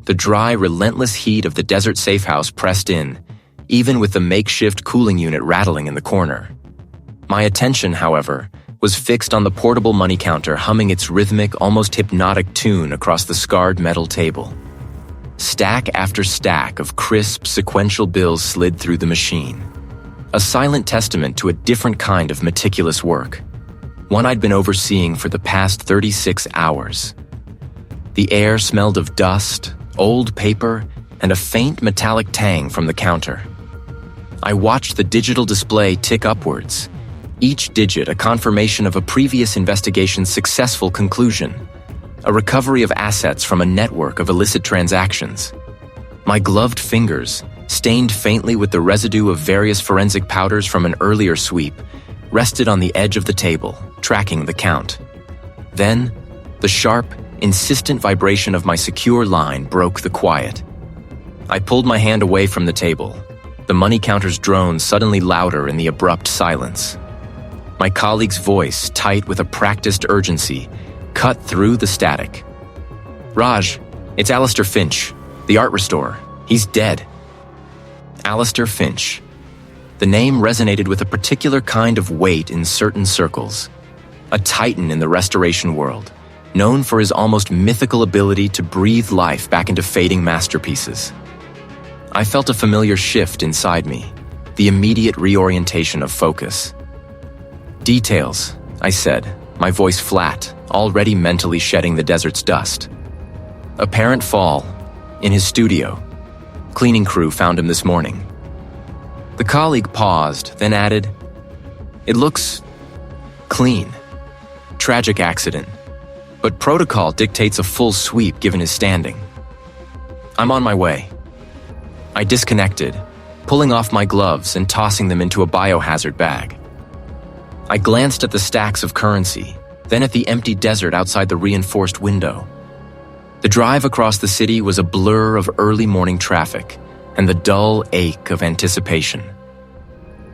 The dry, relentless heat of the desert safehouse pressed in, even with the makeshift cooling unit rattling in the corner. My attention, however, was fixed on the portable money counter humming its rhythmic, almost hypnotic tune across the scarred metal table. Stack after stack of crisp, sequential bills slid through the machine. A silent testament to a different kind of meticulous work, one I'd been overseeing for the past 36 hours. The air smelled of dust, old paper, and a faint metallic tang from the counter. I watched the digital display tick upwards, each digit a confirmation of a previous investigation's successful conclusion, a recovery of assets from a network of illicit transactions. My gloved fingers, stained faintly with the residue of various forensic powders from an earlier sweep, rested on the edge of the table, tracking the count. Then, the sharp, insistent vibration of my secure line broke the quiet. I pulled my hand away from the table, the money counter's drone suddenly louder in the abrupt silence. My colleague's voice, tight with a practiced urgency, cut through the static. "Raj, it's Alistair Finch, the art restorer. He's dead." Alistair Finch. The name resonated with a particular kind of weight in certain circles. A titan in the restoration world, known for his almost mythical ability to breathe life back into fading masterpieces. I felt a familiar shift inside me, the immediate reorientation of focus. "Details," I said, my voice flat, already mentally shedding the desert's dust. "Apparent fall, in his studio. Cleaning crew found him this morning." The colleague paused, then added, "It looks clean. Tragic accident, but protocol dictates a full sweep given his standing." "I'm on my way." I disconnected, pulling off my gloves and tossing them into a biohazard bag. I glanced at the stacks of currency, then at the empty desert outside the reinforced window. The drive across the city was a blur of early morning traffic and the dull ache of anticipation.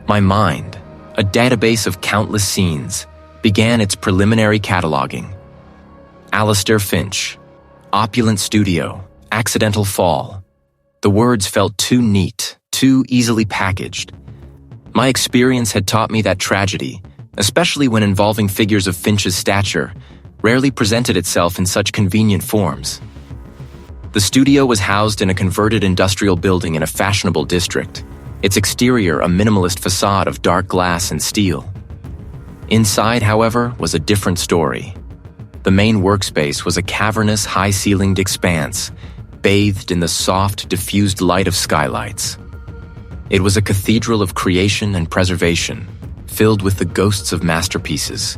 My mind, a database of countless scenes, began its preliminary cataloging. Alistair Finch, opulent studio, accidental fall. The words felt too neat, too easily packaged. My experience had taught me that tragedy, especially when involving figures of Finch's stature, rarely presented itself in such convenient forms. The studio was housed in a converted industrial building in a fashionable district, its exterior a minimalist facade of dark glass and steel. Inside, however, was a different story. The main workspace was a cavernous, high-ceilinged expanse, bathed in the soft, diffused light of skylights. It was a cathedral of creation and preservation, filled with the ghosts of masterpieces.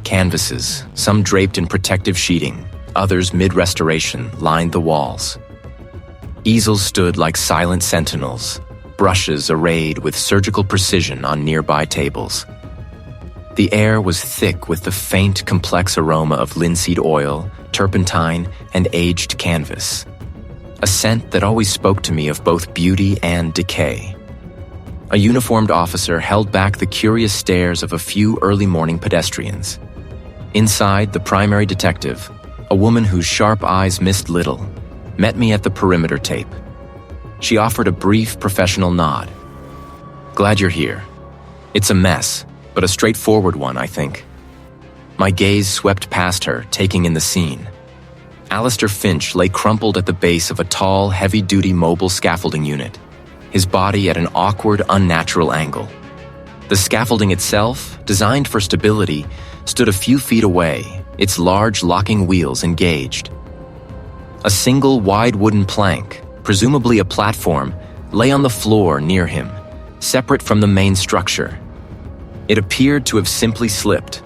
Canvases, some draped in protective sheeting, others mid-restoration, lined the walls. Easels stood like silent sentinels, brushes arrayed with surgical precision on nearby tables. The air was thick with the faint, complex aroma of linseed oil, turpentine, and aged canvas, a scent that always spoke to me of both beauty and decay. A uniformed officer held back the curious stares of a few early morning pedestrians. Inside, the primary detective, a woman whose sharp eyes missed little, met me at the perimeter tape. She offered a brief professional nod. "Glad you're here. It's a mess, but a straightforward one, I think." My gaze swept past her, taking in the scene. Alistair Finch lay crumpled at the base of a tall, heavy-duty mobile scaffolding unit, his body at an awkward, unnatural angle. The scaffolding itself, designed for stability, stood a few feet away, its large locking wheels engaged. A single wide wooden plank, presumably a platform, lay on the floor near him, separate from the main structure. It appeared to have simply slipped.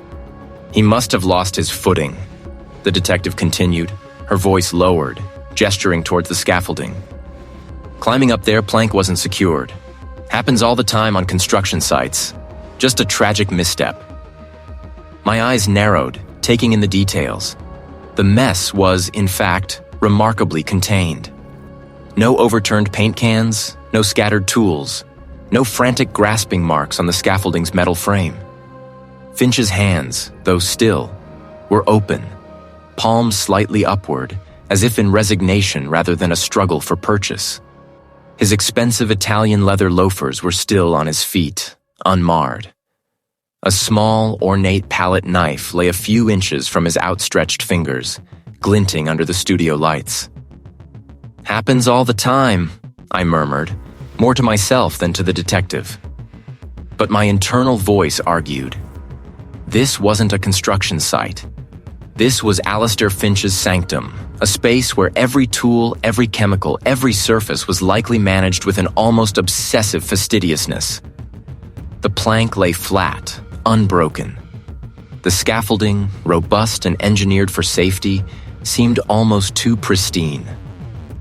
"He must have lost his footing," the detective continued, her voice lowered, gesturing towards the scaffolding. "Climbing up there, plank wasn't secured. Happens all the time on construction sites. Just a tragic misstep." My eyes narrowed, taking in the details. The mess was, in fact, remarkably contained. No overturned paint cans, no scattered tools, no frantic grasping marks on the scaffolding's metal frame. Finch's hands, though still, were open, palms slightly upward, as if in resignation rather than a struggle for purchase. His expensive Italian leather loafers were still on his feet, unmarred. A small, ornate palette knife lay a few inches from his outstretched fingers, glinting under the studio lights. "Happens all the time," I murmured, more to myself than to the detective. But my internal voice argued. This wasn't a construction site. This was Alistair Finch's sanctum, a space where every tool, every chemical, every surface was likely managed with an almost obsessive fastidiousness. The plank lay flat, unbroken. The scaffolding, robust and engineered for safety, seemed almost too pristine.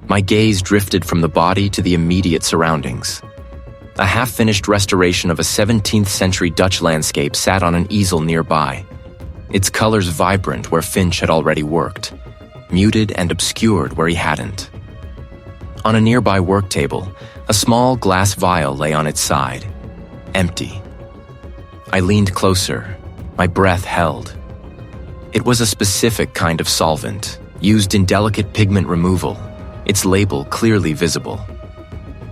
My gaze drifted from the body to the immediate surroundings. A half-finished restoration of a 17th century Dutch landscape sat on an easel nearby, its colors vibrant where Finch had already worked, muted and obscured where he hadn't. On a nearby work table, a small glass vial lay on its side, empty. I leaned closer, my breath held. It was a specific kind of solvent, used in delicate pigment removal, its label clearly visible.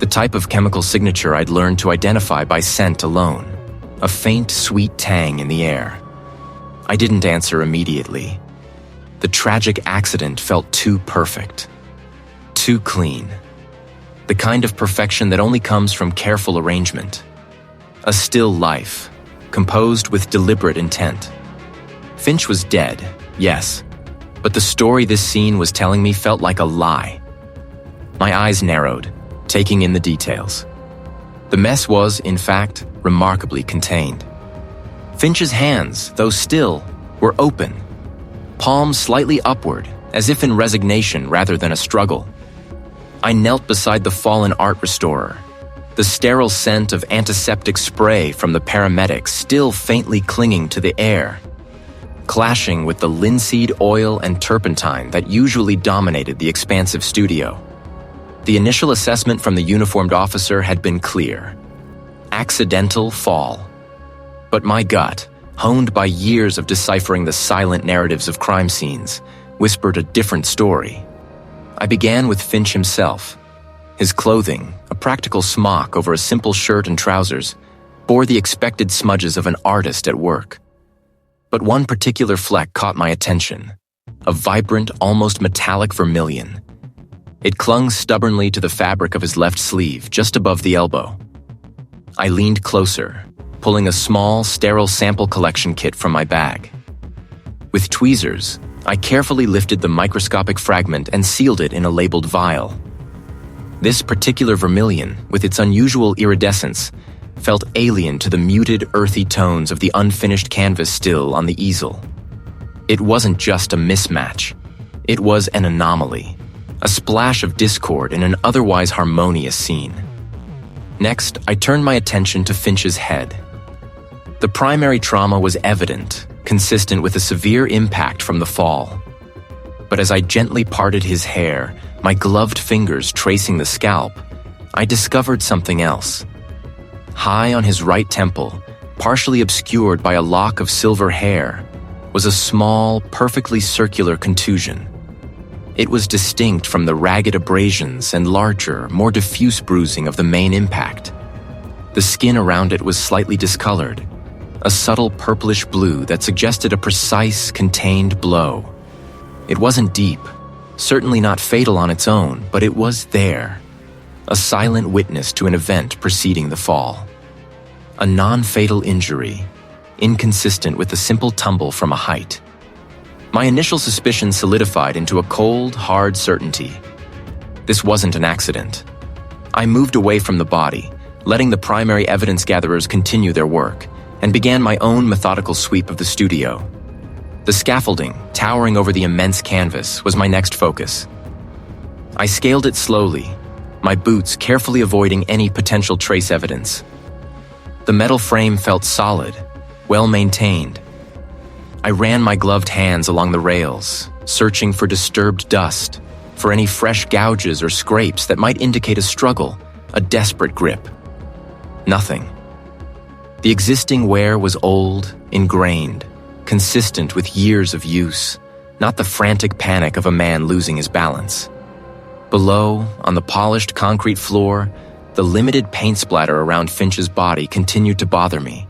The type of chemical signature I'd learned to identify by scent alone, a faint, sweet tang in the air. I didn't answer immediately. The tragic accident felt too perfect, too clean. The kind of perfection that only comes from careful arrangement. A still life, composed with deliberate intent. Finch was dead, yes, but the story this scene was telling me felt like a lie. My eyes narrowed, taking in the details. The mess was, in fact, remarkably contained. Finch's hands, though still, were open, palms slightly upward, as if in resignation rather than a struggle. I knelt beside the fallen art restorer, the sterile scent of antiseptic spray from the paramedics still faintly clinging to the air, clashing with the linseed oil and turpentine that usually dominated the expansive studio. The initial assessment from the uniformed officer had been clear. Accidental fall. But my gut, honed by years of deciphering the silent narratives of crime scenes, whispered a different story. I began with Finch himself. His clothing, a practical smock over a simple shirt and trousers, bore the expected smudges of an artist at work. But one particular fleck caught my attention, a vibrant, almost metallic vermilion. It clung stubbornly to the fabric of his left sleeve, just above the elbow. I leaned closer, pulling a small, sterile sample collection kit from my bag. With tweezers, I carefully lifted the microscopic fragment and sealed it in a labeled vial. This particular vermilion, with its unusual iridescence, felt alien to the muted, earthy tones of the unfinished canvas still on the easel. It wasn't just a mismatch. It was an anomaly. A splash of discord in an otherwise harmonious scene. Next, I turned my attention to Finch's head. The primary trauma was evident, consistent with a severe impact from the fall. But as I gently parted his hair, my gloved fingers tracing the scalp, I discovered something else. High on his right temple, partially obscured by a lock of silver hair, was a small, perfectly circular contusion. It was distinct from the ragged abrasions and larger, more diffuse bruising of the main impact. The skin around it was slightly discolored, a subtle purplish blue that suggested a precise, contained blow. It wasn't deep, certainly not fatal on its own, but it was there, a silent witness to an event preceding the fall. A non-fatal injury, inconsistent with the simple tumble from a height. My initial suspicion solidified into a cold, hard certainty. This wasn't an accident. I moved away from the body, letting the primary evidence gatherers continue their work, and began my own methodical sweep of the studio. The scaffolding, towering over the immense canvas, was my next focus. I scaled it slowly, my boots carefully avoiding any potential trace evidence. The metal frame felt solid, well-maintained. I ran my gloved hands along the rails, searching for disturbed dust, for any fresh gouges or scrapes that might indicate a struggle, a desperate grip. Nothing. The existing wear was old, ingrained, consistent with years of use, not the frantic panic of a man losing his balance. Below, on the polished concrete floor, the limited paint splatter around Finch's body continued to bother me.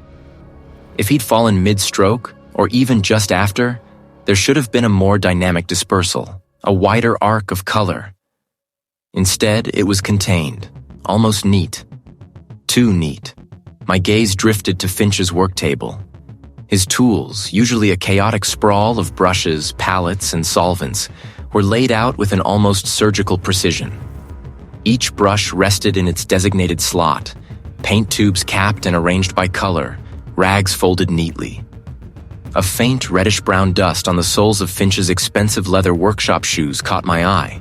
If he'd fallen mid-stroke, or even just after, there should have been a more dynamic dispersal, a wider arc of color. Instead, it was contained, almost neat. Too neat. My gaze drifted to Finch's work table. His tools, usually a chaotic sprawl of brushes, palettes, and solvents, were laid out with an almost surgical precision. Each brush rested in its designated slot, paint tubes capped and arranged by color, rags folded neatly. A faint reddish-brown dust on the soles of Finch's expensive leather workshop shoes caught my eye.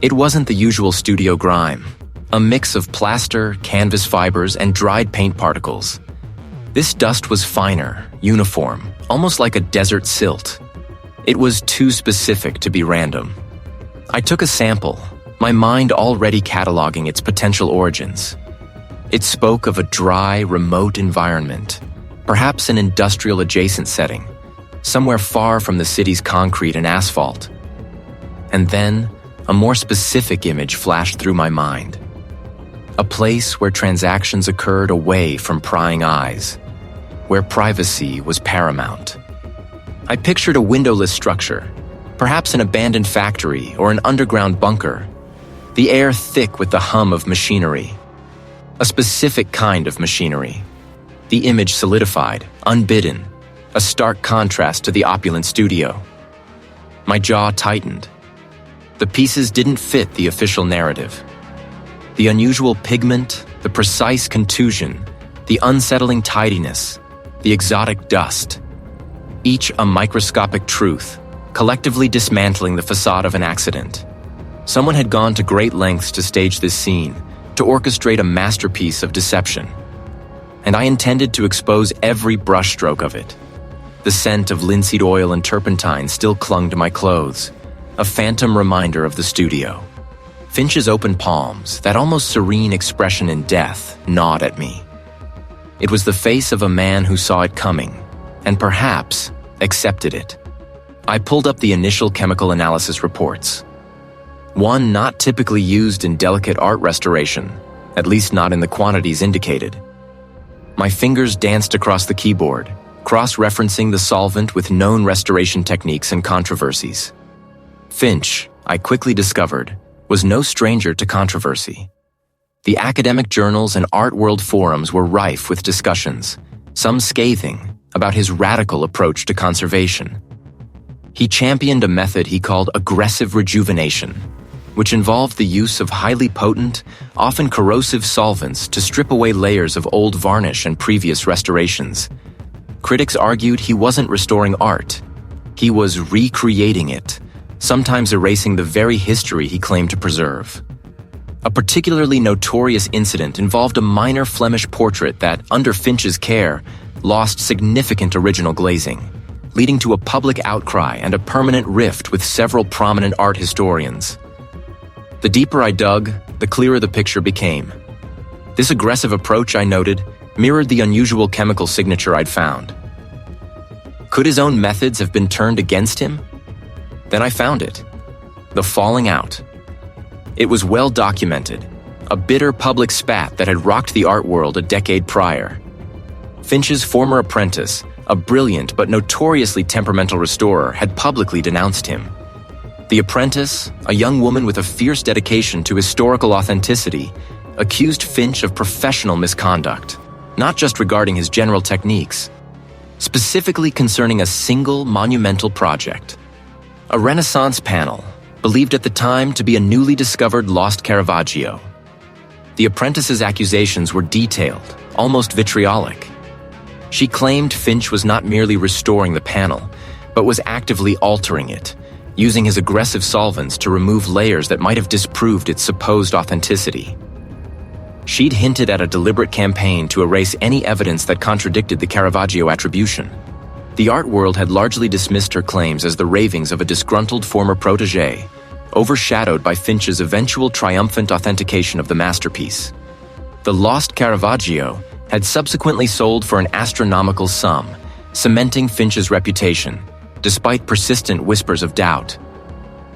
It wasn't the usual studio grime, a mix of plaster, canvas fibers, and dried paint particles. This dust was finer, uniform, almost like a desert silt. It was too specific to be random. I took a sample, my mind already cataloging its potential origins. It spoke of a dry, remote environment, perhaps an industrial-adjacent setting, somewhere far from the city's concrete and asphalt. And then, a more specific image flashed through my mind. A place where transactions occurred away from prying eyes, where privacy was paramount. I pictured a windowless structure, perhaps an abandoned factory or an underground bunker, the air thick with the hum of machinery. A specific kind of machinery. The image solidified, unbidden, a stark contrast to the opulent studio. My jaw tightened. The pieces didn't fit the official narrative. The unusual pigment, the precise contusion, the unsettling tidiness, the exotic dust. Each a microscopic truth, collectively dismantling the facade of an accident. Someone had gone to great lengths to stage this scene, to orchestrate a masterpiece of deception. And I intended to expose every brushstroke of it. The scent of linseed oil and turpentine still clung to my clothes, a phantom reminder of the studio. Finch's open palms, that almost serene expression in death, gnawed at me. It was the face of a man who saw it coming, and perhaps accepted it. I pulled up the initial chemical analysis reports. One not typically used in delicate art restoration, at least not in the quantities indicated. My fingers danced across the keyboard, cross-referencing the solvent with known restoration techniques and controversies. Finch, I quickly discovered, was no stranger to controversy. The academic journals and art world forums were rife with discussions, some scathing, about his radical approach to conservation. He championed a method he called aggressive rejuvenation, which involved the use of highly potent, often corrosive solvents to strip away layers of old varnish and previous restorations. Critics argued he wasn't restoring art. He was recreating it, sometimes erasing the very history he claimed to preserve. A particularly notorious incident involved a minor Flemish portrait that, under Finch's care, lost significant original glazing, leading to a public outcry and a permanent rift with several prominent art historians. The deeper I dug, the clearer the picture became. This aggressive approach, I noted, mirrored the unusual chemical signature I'd found. Could his own methods have been turned against him? Then I found it. The falling out. It was well documented, a bitter public spat that had rocked the art world a decade prior. Finch's former apprentice, a brilliant but notoriously temperamental restorer, had publicly denounced him. The apprentice, a young woman with a fierce dedication to historical authenticity, accused Finch of professional misconduct, not just regarding his general techniques, specifically concerning a single monumental project. A Renaissance panel, believed at the time to be a newly discovered lost Caravaggio. The apprentice's accusations were detailed, almost vitriolic. She claimed Finch was not merely restoring the panel, but was actively altering it, using his aggressive solvents to remove layers that might have disproved its supposed authenticity. She'd hinted at a deliberate campaign to erase any evidence that contradicted the Caravaggio attribution. The art world had largely dismissed her claims as the ravings of a disgruntled former protégé, overshadowed by Finch's eventual triumphant authentication of the masterpiece. The lost Caravaggio had subsequently sold for an astronomical sum, cementing Finch's reputation, despite persistent whispers of doubt.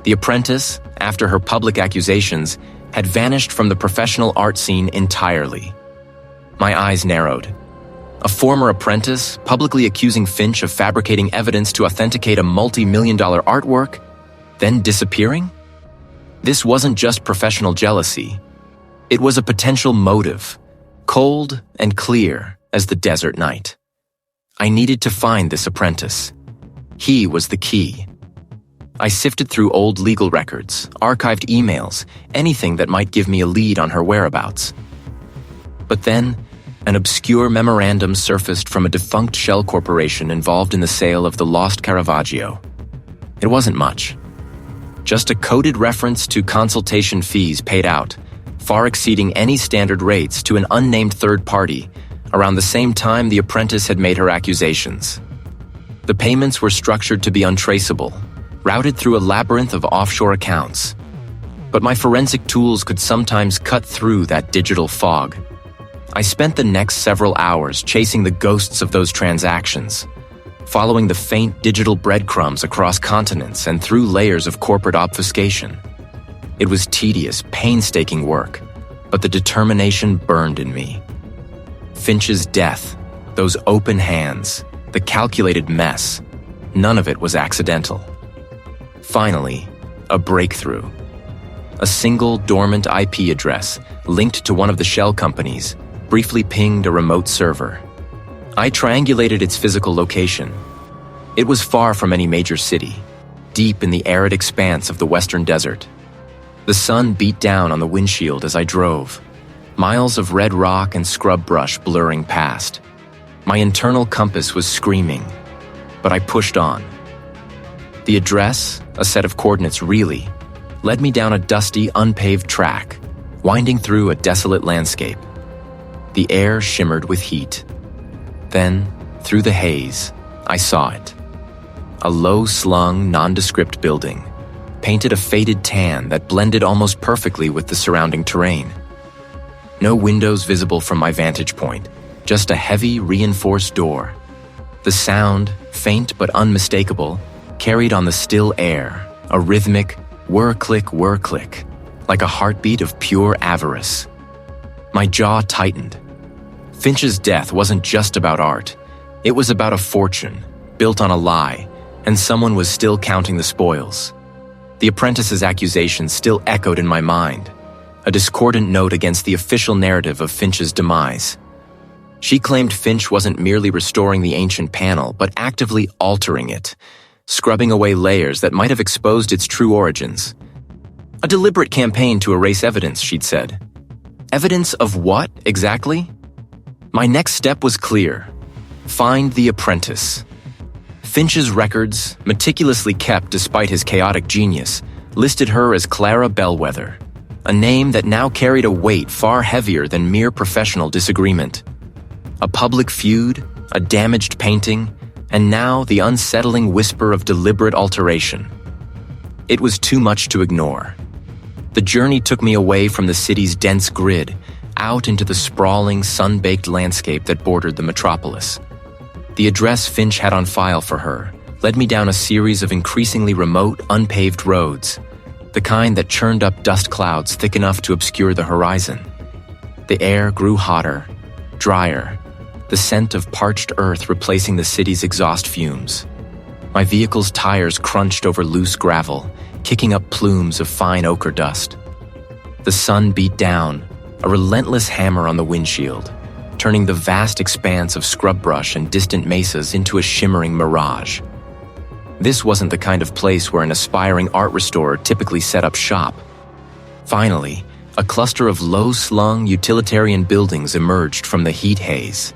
The apprentice, after her public accusations, had vanished from the professional art scene entirely. My eyes narrowed. A former apprentice publicly accusing Finch of fabricating evidence to authenticate a multi-million-dollar artwork, then disappearing? This wasn't just professional jealousy. It was a potential motive, cold and clear as the desert night. I needed to find this apprentice. He was the key. I sifted through old legal records, archived emails, anything that might give me a lead on her whereabouts. But then, an obscure memorandum surfaced from a defunct shell corporation involved in the sale of the lost Caravaggio. It wasn't much. Just a coded reference to consultation fees paid out, far exceeding any standard rates to an unnamed third party, around the same time the apprentice had made her accusations. The payments were structured to be untraceable, routed through a labyrinth of offshore accounts. But my forensic tools could sometimes cut through that digital fog. I spent the next several hours chasing the ghosts of those transactions, following the faint digital breadcrumbs across continents and through layers of corporate obfuscation. It was tedious, painstaking work, but the determination burned in me. Finch's death, those open hands, the calculated mess, none of it was accidental. Finally, a breakthrough. A single dormant IP address linked to one of the shell companies briefly pinged a remote server. I triangulated its physical location. It was far from any major city, deep in the arid expanse of the western desert. The sun beat down on the windshield as I drove, miles of red rock and scrub brush blurring past. My internal compass was screaming, but I pushed on. The address, a set of coordinates really, led me down a dusty, unpaved track, winding through a desolate landscape. The air shimmered with heat. Then, through the haze, I saw it. A low-slung, nondescript building, painted a faded tan that blended almost perfectly with the surrounding terrain. No windows visible from my vantage point, just a heavy, reinforced door. The sound, faint but unmistakable, carried on the still air, a rhythmic whir-click, like a heartbeat of pure avarice. My jaw tightened. Finch's death wasn't just about art. It was about a fortune, built on a lie, and someone was still counting the spoils. The apprentice's accusations still echoed in my mind, a discordant note against the official narrative of Finch's demise. She claimed Finch wasn't merely restoring the ancient panel, but actively altering it, scrubbing away layers that might have exposed its true origins. A deliberate campaign to erase evidence, she'd said. Evidence of what, exactly? My next step was clear. Find the apprentice. Finch's records, meticulously kept despite his chaotic genius, listed her as Clara Bellwether, a name that now carried a weight far heavier than mere professional disagreement. A public feud, a damaged painting, and now the unsettling whisper of deliberate alteration. It was too much to ignore. The journey took me away from the city's dense grid, out into the sprawling, sun-baked landscape that bordered the metropolis. The address Finch had on file for her led me down a series of increasingly remote, unpaved roads, the kind that churned up dust clouds thick enough to obscure the horizon. The air grew hotter, drier, the scent of parched earth replacing the city's exhaust fumes. My vehicle's tires crunched over loose gravel, kicking up plumes of fine ochre dust. The sun beat down, a relentless hammer on the windshield, turning the vast expanse of scrub brush and distant mesas into a shimmering mirage. This wasn't the kind of place where an aspiring art restorer typically set up shop. Finally, a cluster of low-slung utilitarian buildings emerged from the heat haze.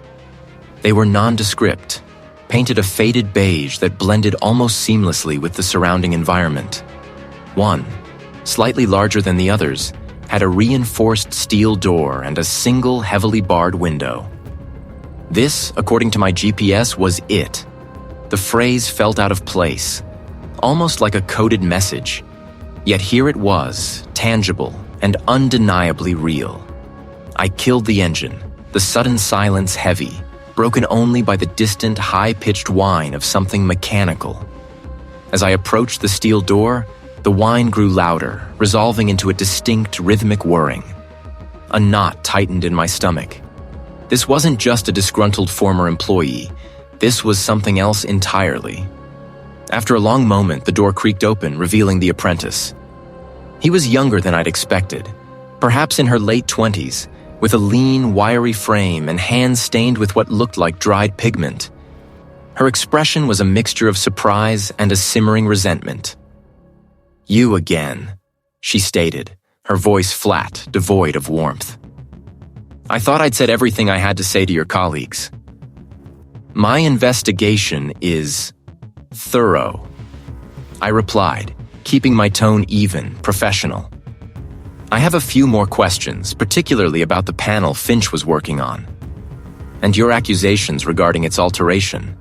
They were nondescript, painted a faded beige that blended almost seamlessly with the surrounding environment. One, slightly larger than the others, had a reinforced steel door and a single heavily barred window. This, according to my GPS, was it. The phrase felt out of place, almost like a coded message. Yet here it was, tangible and undeniably real. I killed the engine, the sudden silence heavy, broken only by the distant, high-pitched whine of something mechanical. As I approached the steel door, the whine grew louder, resolving into a distinct rhythmic whirring. A knot tightened in my stomach. This wasn't just a disgruntled former employee. This was something else entirely. After a long moment, the door creaked open, revealing the apprentice. He was younger than I'd expected, perhaps in her late 20s, with a lean, wiry frame and hands stained with what looked like dried pigment. Her expression was a mixture of surprise and a simmering resentment. "You again," she stated, her voice flat, devoid of warmth. "I thought I'd said everything I had to say to your colleagues. My investigation is thorough," I replied, keeping my tone even, professional. "I have a few more questions, particularly about the panel Finch was working on, and your accusations regarding its alteration."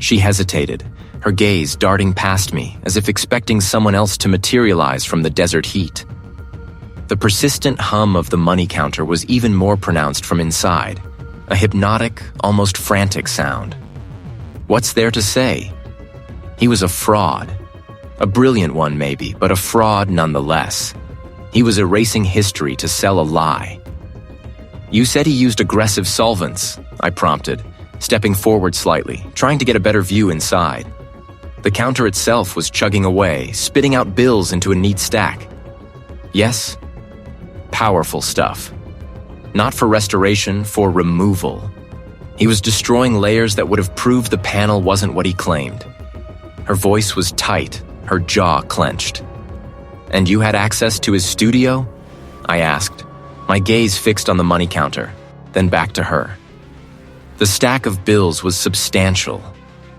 She hesitated, her gaze darting past me as if expecting someone else to materialize from the desert heat. The persistent hum of the money counter was even more pronounced from inside, a hypnotic, almost frantic sound. What's there to say? He was a fraud. A brilliant one maybe, but a fraud nonetheless. He was erasing history to sell a lie. "You said he used aggressive solvents," I prompted, stepping forward slightly, trying to get a better view inside. The counter itself was chugging away, spitting out bills into a neat stack. Yes, powerful stuff. Not for restoration, for removal. He was destroying layers that would have proved the panel wasn't what he claimed. Her voice was tight, her jaw clenched. "And you had access to his studio?" I asked, my gaze fixed on the money counter, then back to her. The stack of bills was substantial,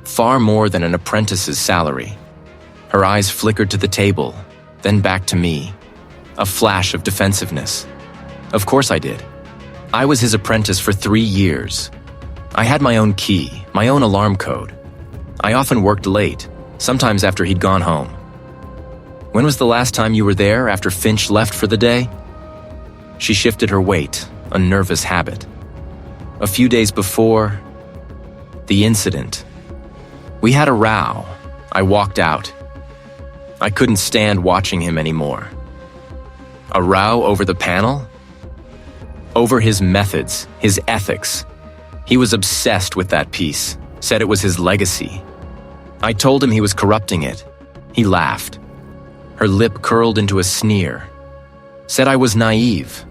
far more than an apprentice's salary. Her eyes flickered to the table, then back to me, a flash of defensiveness. Of course I did. I was his apprentice for 3 years. I had my own key, my own alarm code. I often worked late, sometimes after he'd gone home. "When was the last time you were there after Finch left for the day?" She shifted her weight, a nervous habit. "A few days before the incident. We had a row. I walked out. I couldn't stand watching him anymore." "A row over the panel?" "Over his methods, his ethics. He was obsessed with that piece, said it was his legacy. I told him he was corrupting it. He laughed. Her lip curled into a sneer. Said I was naive."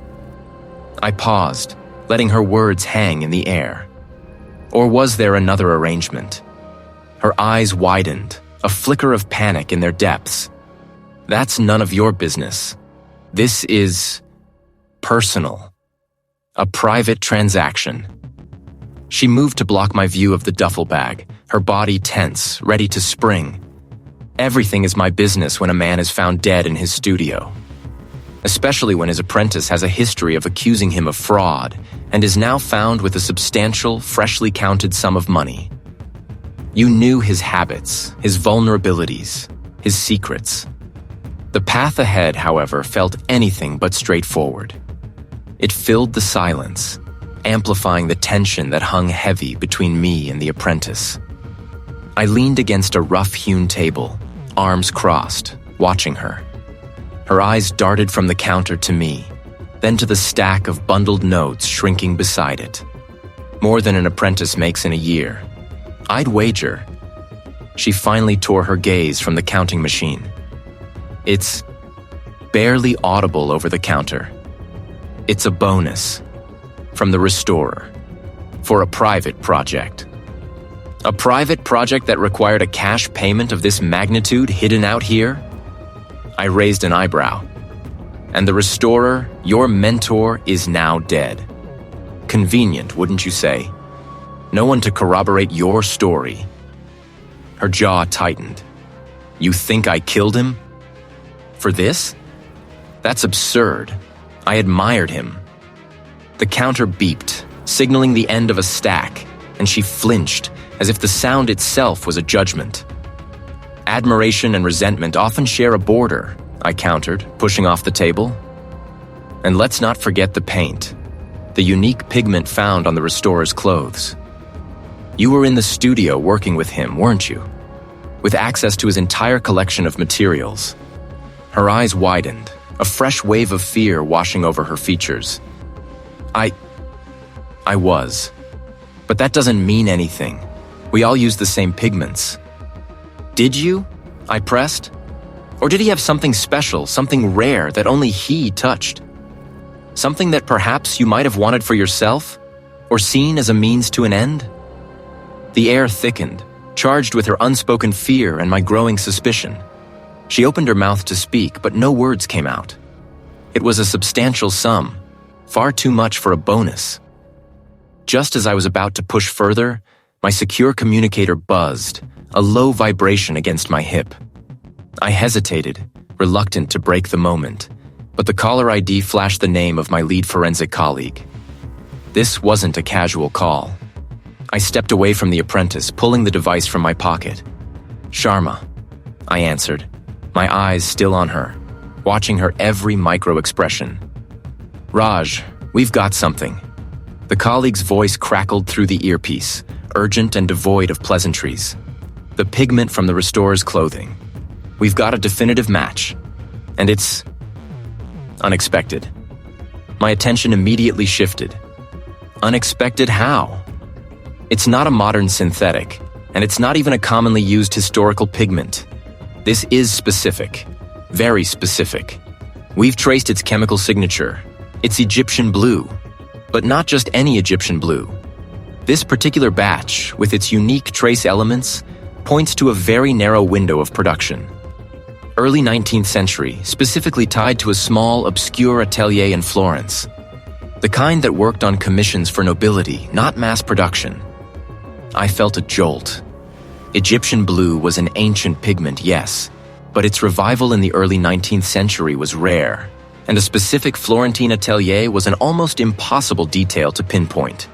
I paused, letting her words hang in the air. Or was there another arrangement? Her eyes widened, a flicker of panic in their depths. "That's none of your business. This is personal. A private transaction." She moved to block my view of the duffel bag, her body tense, ready to spring. Everything is my business when a man is found dead in his studio. Especially when his apprentice has a history of accusing him of fraud and is now found with a substantial, freshly counted sum of money. You knew his habits, his vulnerabilities, his secrets. The path ahead, however, felt anything but straightforward. It filled the silence, amplifying the tension that hung heavy between me and the apprentice. I leaned against a rough-hewn table, arms crossed, watching her. Her eyes darted from the counter to me, then to the stack of bundled notes shrinking beside it. More than an apprentice makes in a year. I'd wager. She finally tore her gaze from the counting machine. It's barely audible over the counter. It's a bonus from the restorer for a private project. A private project that required a cash payment of this magnitude hidden out here? I raised an eyebrow. And the restorer, your mentor, is now dead. Convenient, wouldn't you say? No one to corroborate your story. Her jaw tightened. You think I killed him? For this? That's absurd. I admired him. The counter beeped, signaling the end of a stack, and she flinched, as if the sound itself was a judgment. Admiration and resentment often share a border, I countered, pushing off the table. And let's not forget the paint, the unique pigment found on the restorer's clothes. You were in the studio working with him, weren't you? with access to his entire collection of materials. Her eyes widened, a fresh wave of fear washing over her features. I was. But that doesn't mean anything. We all use the same pigments. Did you? I pressed. Or did he have something special, something rare that only he touched? Something that perhaps you might have wanted for yourself, or seen as a means to an end? The air thickened, charged with her unspoken fear and my growing suspicion. She opened her mouth to speak, but no words came out. It was a substantial sum, far too much for a bonus. Just as I was about to push further, my secure communicator buzzed, a low vibration against my hip. I hesitated, reluctant to break the moment, but the caller ID flashed the name of my lead forensic colleague. This wasn't a casual call. I stepped away from the apprentice, pulling the device from my pocket. "Sharma," I answered, my eyes still on her, watching her every micro-expression. "Raj, we've got something." The colleague's voice crackled through the earpiece, urgent and devoid of pleasantries. "The pigment from the restorer's clothing. We've got a definitive match. And it's unexpected." My attention immediately shifted. Unexpected how? It's not a modern synthetic, and it's not even a commonly used historical pigment. This is specific, very specific. We've traced its chemical signature. It's Egyptian blue, but not just any Egyptian blue. This particular batch, with its unique trace elements, points to a very narrow window of production. Early 19th century, specifically tied to a small, obscure atelier in Florence. The kind that worked on commissions for nobility, not mass production. I felt a jolt. Egyptian blue was an ancient pigment, yes, but its revival in the early 19th century was rare, and a specific Florentine atelier was an almost impossible detail to pinpoint.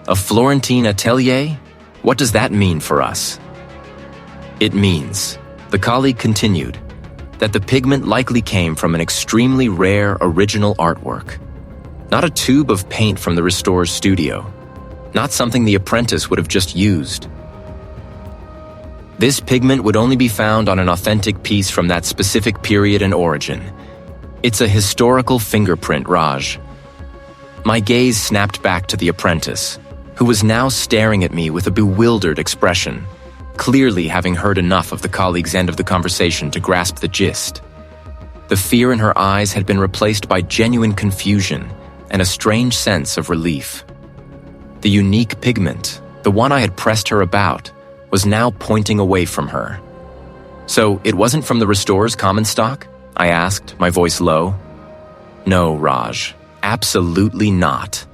A Florentine atelier? What does that mean for us? It means, the colleague continued, that the pigment likely came from an extremely rare original artwork. Not a tube of paint from the restorer's studio. Not something the apprentice would have just used. This pigment would only be found on an authentic piece from that specific period and origin. It's a historical fingerprint, Raj. My gaze snapped back to the apprentice, who was now staring at me with a bewildered expression, clearly having heard enough of the colleague's end of the conversation to grasp the gist. The fear in her eyes had been replaced by genuine confusion and a strange sense of relief. The unique pigment, the one I had pressed her about, was now pointing away from her. "So it wasn't from the restorer's common stock?" I asked, my voice low. "No, Raj, absolutely not.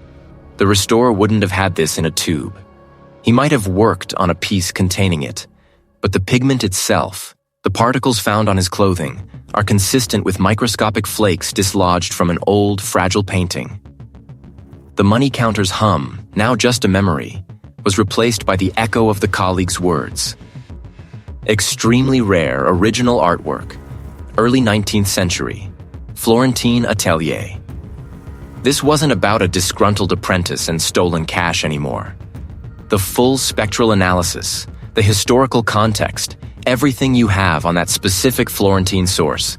The restorer wouldn't have had this in a tube. He might have worked on a piece containing it, but the pigment itself, the particles found on his clothing, are consistent with microscopic flakes dislodged from an old, fragile painting." The money counter's hum, now just a memory, was replaced by the echo of the colleague's words. Extremely rare original artwork, early 19th century, Florentine atelier. This wasn't about a disgruntled apprentice and stolen cash anymore. The full spectral analysis, the historical context, everything you have on that specific Florentine source.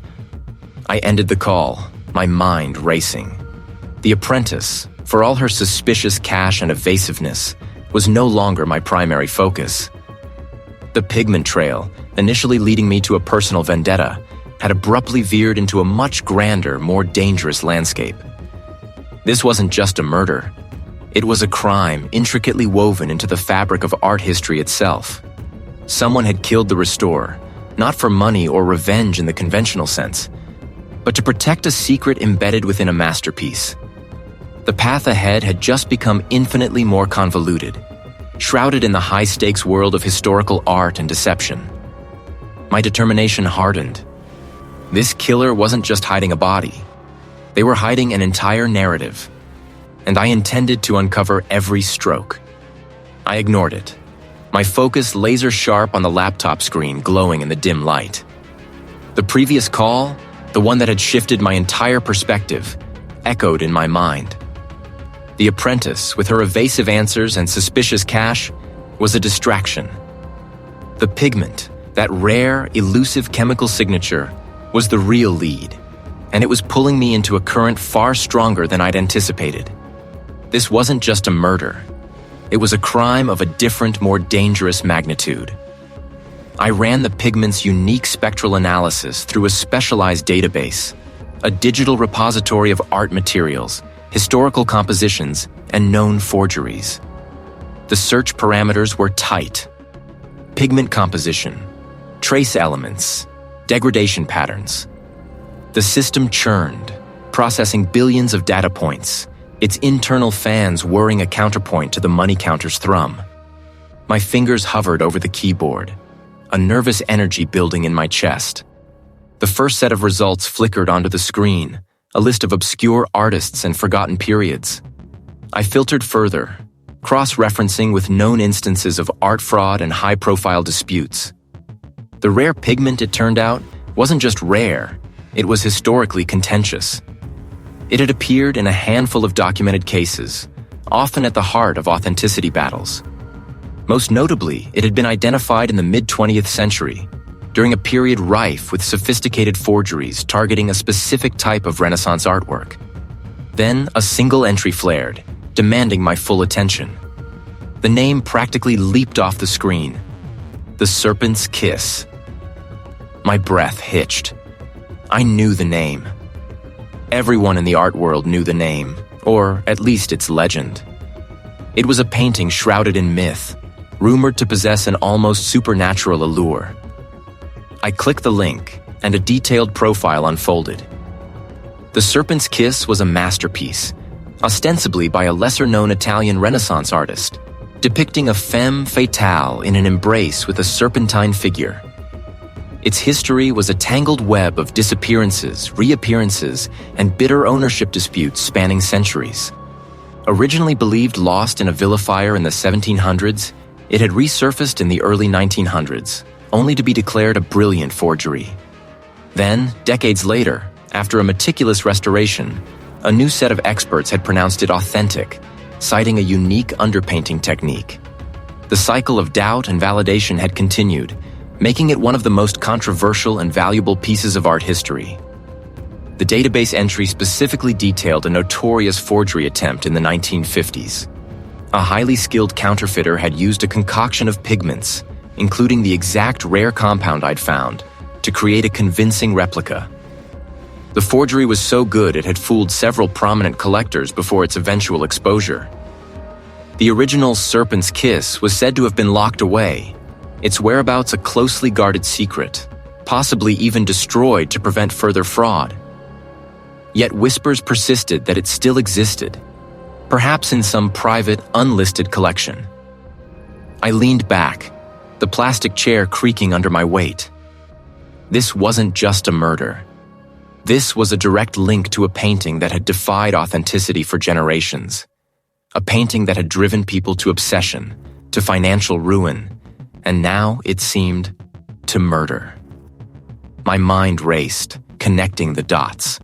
I ended the call, my mind racing. The apprentice, for all her suspicious cash and evasiveness, was no longer my primary focus. The pigment trail, initially leading me to a personal vendetta, had abruptly veered into a much grander, more dangerous landscape. This wasn't just a murder. It was a crime intricately woven into the fabric of art history itself. Someone had killed the restorer, not for money or revenge in the conventional sense, but to protect a secret embedded within a masterpiece. The path ahead had just become infinitely more convoluted, shrouded in the high-stakes world of historical art and deception. My determination hardened. This killer wasn't just hiding a body. They were hiding an entire narrative, and I intended to uncover every stroke. I ignored it, my focus laser-sharp on the laptop screen glowing in the dim light. The previous call, the one that had shifted my entire perspective, echoed in my mind. The apprentice, with her evasive answers and suspicious cash, was a distraction. The pigment, That rare, elusive chemical signature was the real lead, and it was pulling me into a current far stronger than I'd anticipated. This wasn't just a murder. It was a crime of a different, more dangerous magnitude. I ran the pigment's unique spectral analysis through a specialized database, a digital repository of art materials, historical compositions, and known forgeries. The search parameters were tight: pigment composition, trace elements, degradation patterns. The system churned, processing billions of data points, its internal fans whirring a counterpoint to the money counter's thrum. My fingers hovered over the keyboard, a nervous energy building in my chest. The first set of results flickered onto the screen, a list of obscure artists and forgotten periods. I filtered further, cross-referencing with known instances of art fraud and high-profile disputes. The rare pigment, it turned out, wasn't just rare, it was historically contentious. It had appeared in a handful of documented cases, often at the heart of authenticity battles. Most notably, it had been identified in the mid-20th century, during a period rife with sophisticated forgeries targeting a specific type of Renaissance artwork. Then, a single entry flared, demanding my full attention. The name practically leaped off the screen: The Serpent's Kiss. My breath hitched. I knew the name. Everyone in the art world knew the name, or at least its legend. It was a painting shrouded in myth, rumored to possess an almost supernatural allure. I clicked the link, and a detailed profile unfolded. The Serpent's Kiss was a masterpiece, ostensibly by a lesser-known Italian Renaissance artist, depicting a femme fatale in an embrace with a serpentine figure. Its history was a tangled web of disappearances, reappearances, and bitter ownership disputes spanning centuries. Originally believed lost in a villa fire in the 1700s, it had resurfaced in the early 1900s, only to be declared a brilliant forgery. Then, decades later, after a meticulous restoration, a new set of experts had pronounced it authentic, citing a unique underpainting technique. The cycle of doubt and validation had continued, making it one of the most controversial and valuable pieces of art history. The database entry specifically detailed a notorious forgery attempt in the 1950s. A highly skilled counterfeiter had used a concoction of pigments, including the exact rare compound I'd found, to create a convincing replica. The forgery was so good it had fooled several prominent collectors before its eventual exposure. The original Serpent's Kiss was said to have been locked away, its whereabouts a closely guarded secret, possibly even destroyed to prevent further fraud. Yet whispers persisted that it still existed, perhaps in some private, unlisted collection. I leaned back, the plastic chair creaking under my weight. This wasn't just a murder. This was a direct link to a painting that had defied authenticity for generations. A painting that had driven people to obsession, to financial ruin, and now, it seemed, to murder. My mind raced, connecting the dots.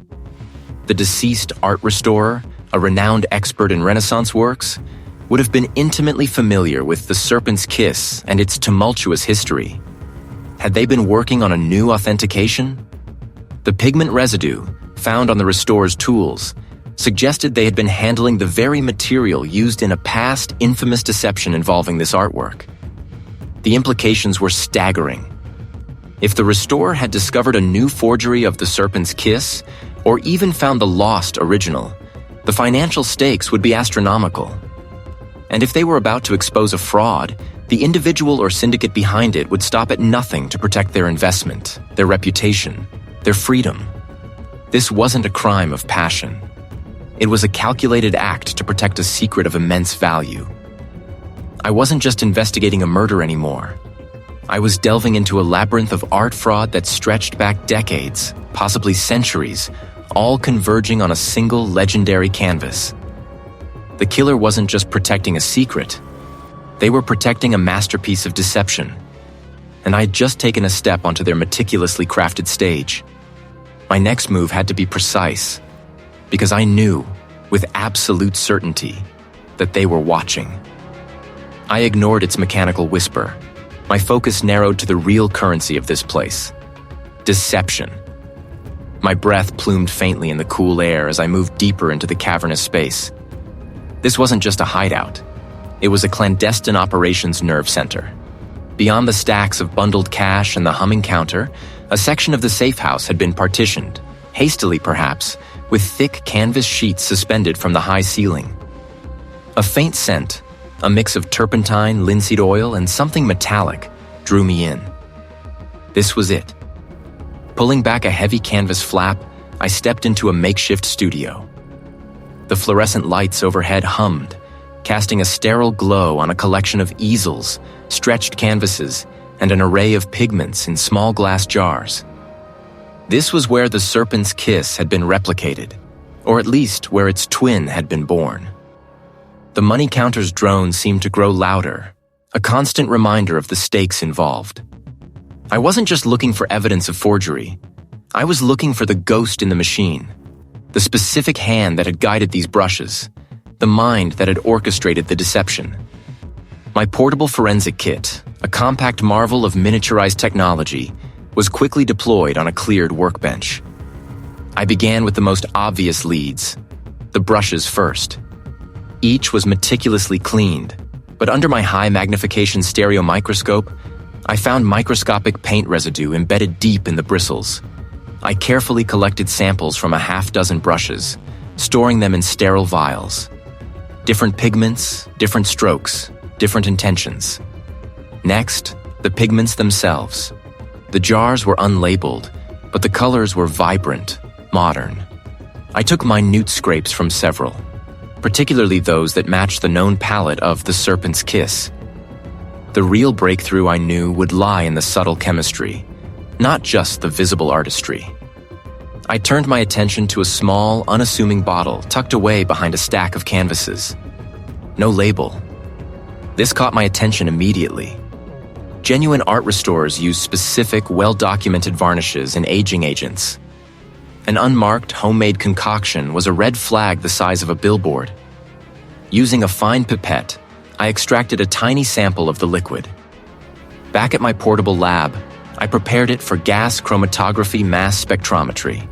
The deceased art restorer, a renowned expert in Renaissance works, would have been intimately familiar with the Serpent's Kiss and its tumultuous history. Had they been working on a new authentication? The pigment residue, found on the restorer's tools, suggested they had been handling the very material used in a past infamous deception involving this artwork. The implications were staggering. If the restorer had discovered a new forgery of the Serpent's Kiss, or even found the lost original, the financial stakes would be astronomical. And if they were about to expose a fraud, the individual or syndicate behind it would stop at nothing to protect their investment, their reputation, their freedom. This wasn't a crime of passion. It was a calculated act to protect a secret of immense value. I wasn't just investigating a murder anymore. I was delving into a labyrinth of art fraud that stretched back decades, possibly centuries, all converging on a single legendary canvas. The killer wasn't just protecting a secret. They were protecting a masterpiece of deception. And I'd just taken a step onto their meticulously crafted stage. My next move had to be precise, because I knew, with absolute certainty, that they were watching. I ignored its mechanical whisper. My focus narrowed to the real currency of this place: deception. My breath plumed faintly in the cool air as I moved deeper into the cavernous space. This wasn't just a hideout. It was a clandestine operations nerve center. Beyond the stacks of bundled cash and the humming counter, a section of the safe house had been partitioned, hastily perhaps, with thick canvas sheets suspended from the high ceiling. A faint scent, a mix of turpentine, linseed oil, and something metallic, drew me in. This was it. Pulling back a heavy canvas flap, I stepped into a makeshift studio. The fluorescent lights overhead hummed, casting a sterile glow on a collection of easels, stretched canvases, and an array of pigments in small glass jars. This was where the serpent's kiss had been replicated, or at least where its twin had been born. The money counter's drone seemed to grow louder, a constant reminder of the stakes involved. I wasn't just looking for evidence of forgery. I was looking for the ghost in the machine, the specific hand that had guided these brushes, the mind that had orchestrated the deception. My portable forensic kit, a compact marvel of miniaturized technology, was quickly deployed on a cleared workbench. I began with the most obvious leads, the brushes first. Each was meticulously cleaned, but under my high magnification stereo microscope, I found microscopic paint residue embedded deep in the bristles. I carefully collected samples from a half-dozen brushes, storing them in sterile vials. Different pigments, different strokes, different intentions. Next, the pigments themselves. The jars were unlabeled, but the colors were vibrant, modern. I took minute scrapes from several, particularly those that matched the known palette of the serpent's kiss. The real breakthrough, I knew, would lie in the subtle chemistry, not just the visible artistry. I turned my attention to a small, unassuming bottle tucked away behind a stack of canvases. No label. This caught my attention immediately. Genuine art restorers use specific, well-documented varnishes and aging agents. An unmarked, homemade concoction was a red flag the size of a billboard. Using a fine pipette, I extracted a tiny sample of the liquid. Back at my portable lab, I prepared it for gas chromatography mass spectrometry.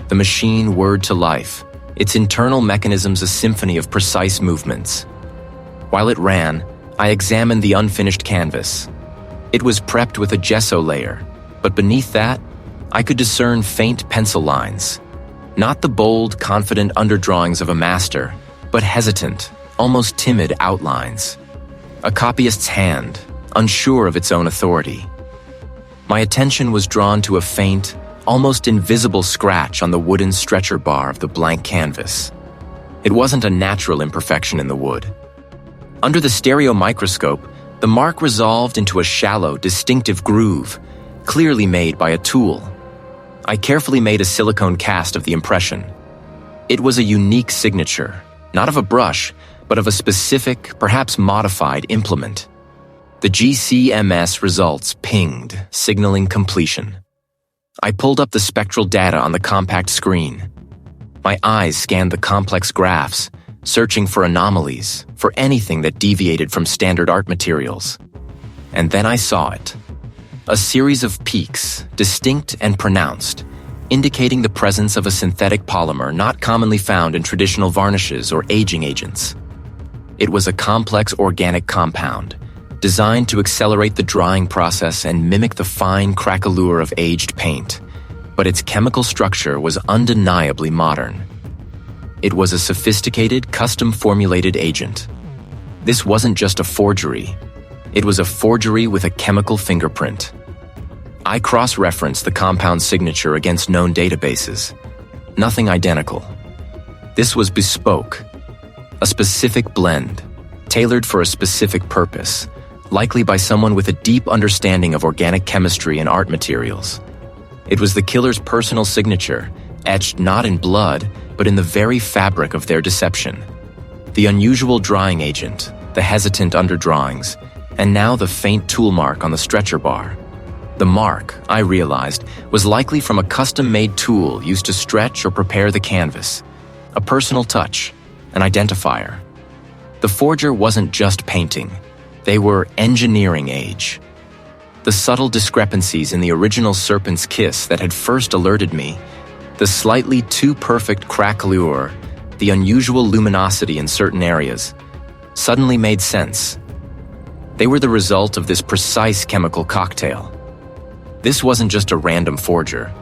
The machine whirred to life, its internal mechanisms a symphony of precise movements. While it ran, I examined the unfinished canvas. It was prepped with a gesso layer, but beneath that, I could discern faint pencil lines. Not the bold, confident underdrawings of a master, but hesitant, almost timid outlines. A copyist's hand, unsure of its own authority. My attention was drawn to a faint, almost invisible scratch on the wooden stretcher bar of the blank canvas. It wasn't a natural imperfection in the wood. Under the stereo microscope, the mark resolved into a shallow, distinctive groove, clearly made by a tool. I carefully made a silicone cast of the impression. It was a unique signature, not of a brush, but of a specific, perhaps modified implement. The GCMS results pinged, signaling completion. I pulled up the spectral data on the compact screen. My eyes scanned the complex graphs, searching for anomalies, for anything that deviated from standard art materials. And then I saw it. A series of peaks, distinct and pronounced, indicating the presence of a synthetic polymer not commonly found in traditional varnishes or aging agents. It was a complex organic compound, designed to accelerate the drying process and mimic the fine craquelure of aged paint, but its chemical structure was undeniably modern. It was a sophisticated, custom-formulated agent. This wasn't just a forgery. It was a forgery with a chemical fingerprint. I cross-referenced the compound's signature against known databases. Nothing identical. This was bespoke, a specific blend, tailored for a specific purpose, likely by someone with a deep understanding of organic chemistry and art materials. It was the killer's personal signature, etched not in blood, but in the very fabric of their deception. The unusual drying agent, the hesitant underdrawings, and now the faint tool mark on the stretcher bar. The mark, I realized, was likely from a custom-made tool used to stretch or prepare the canvas. A personal touch, an identifier. The forger wasn't just painting. They were engineering age. The subtle discrepancies in the original serpent's kiss that had first alerted me, the slightly too perfect craquelure, the unusual luminosity in certain areas, suddenly made sense. They were the result of this precise chemical cocktail. This wasn't just a random forger.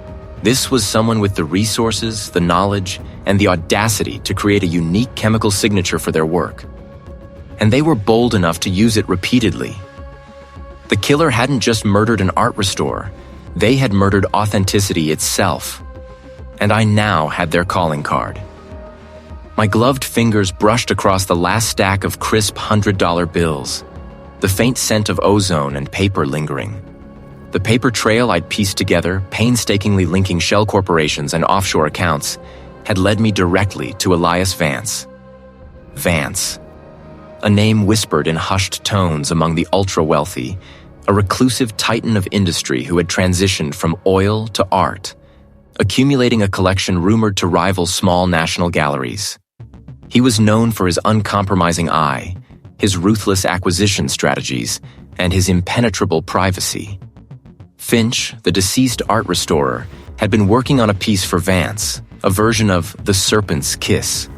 This was someone with the resources, the knowledge, and the audacity to create a unique chemical signature for their work. And they were bold enough to use it repeatedly. The killer hadn't just murdered an art restorer, they had murdered authenticity itself. And I now had their calling card. My gloved fingers brushed across the last stack of crisp $100 bills, the faint scent of ozone and paper lingering. The paper trail I'd pieced together, painstakingly linking shell corporations and offshore accounts, had led me directly to Elias Vance. Vance. A name whispered in hushed tones among the ultra-wealthy, a reclusive titan of industry who had transitioned from oil to art, accumulating a collection rumored to rival small national galleries. He was known for his uncompromising eye, his ruthless acquisition strategies, and his impenetrable privacy. Finch, the deceased art restorer, had been working on a piece for Vance, a version of The Serpent's Kiss,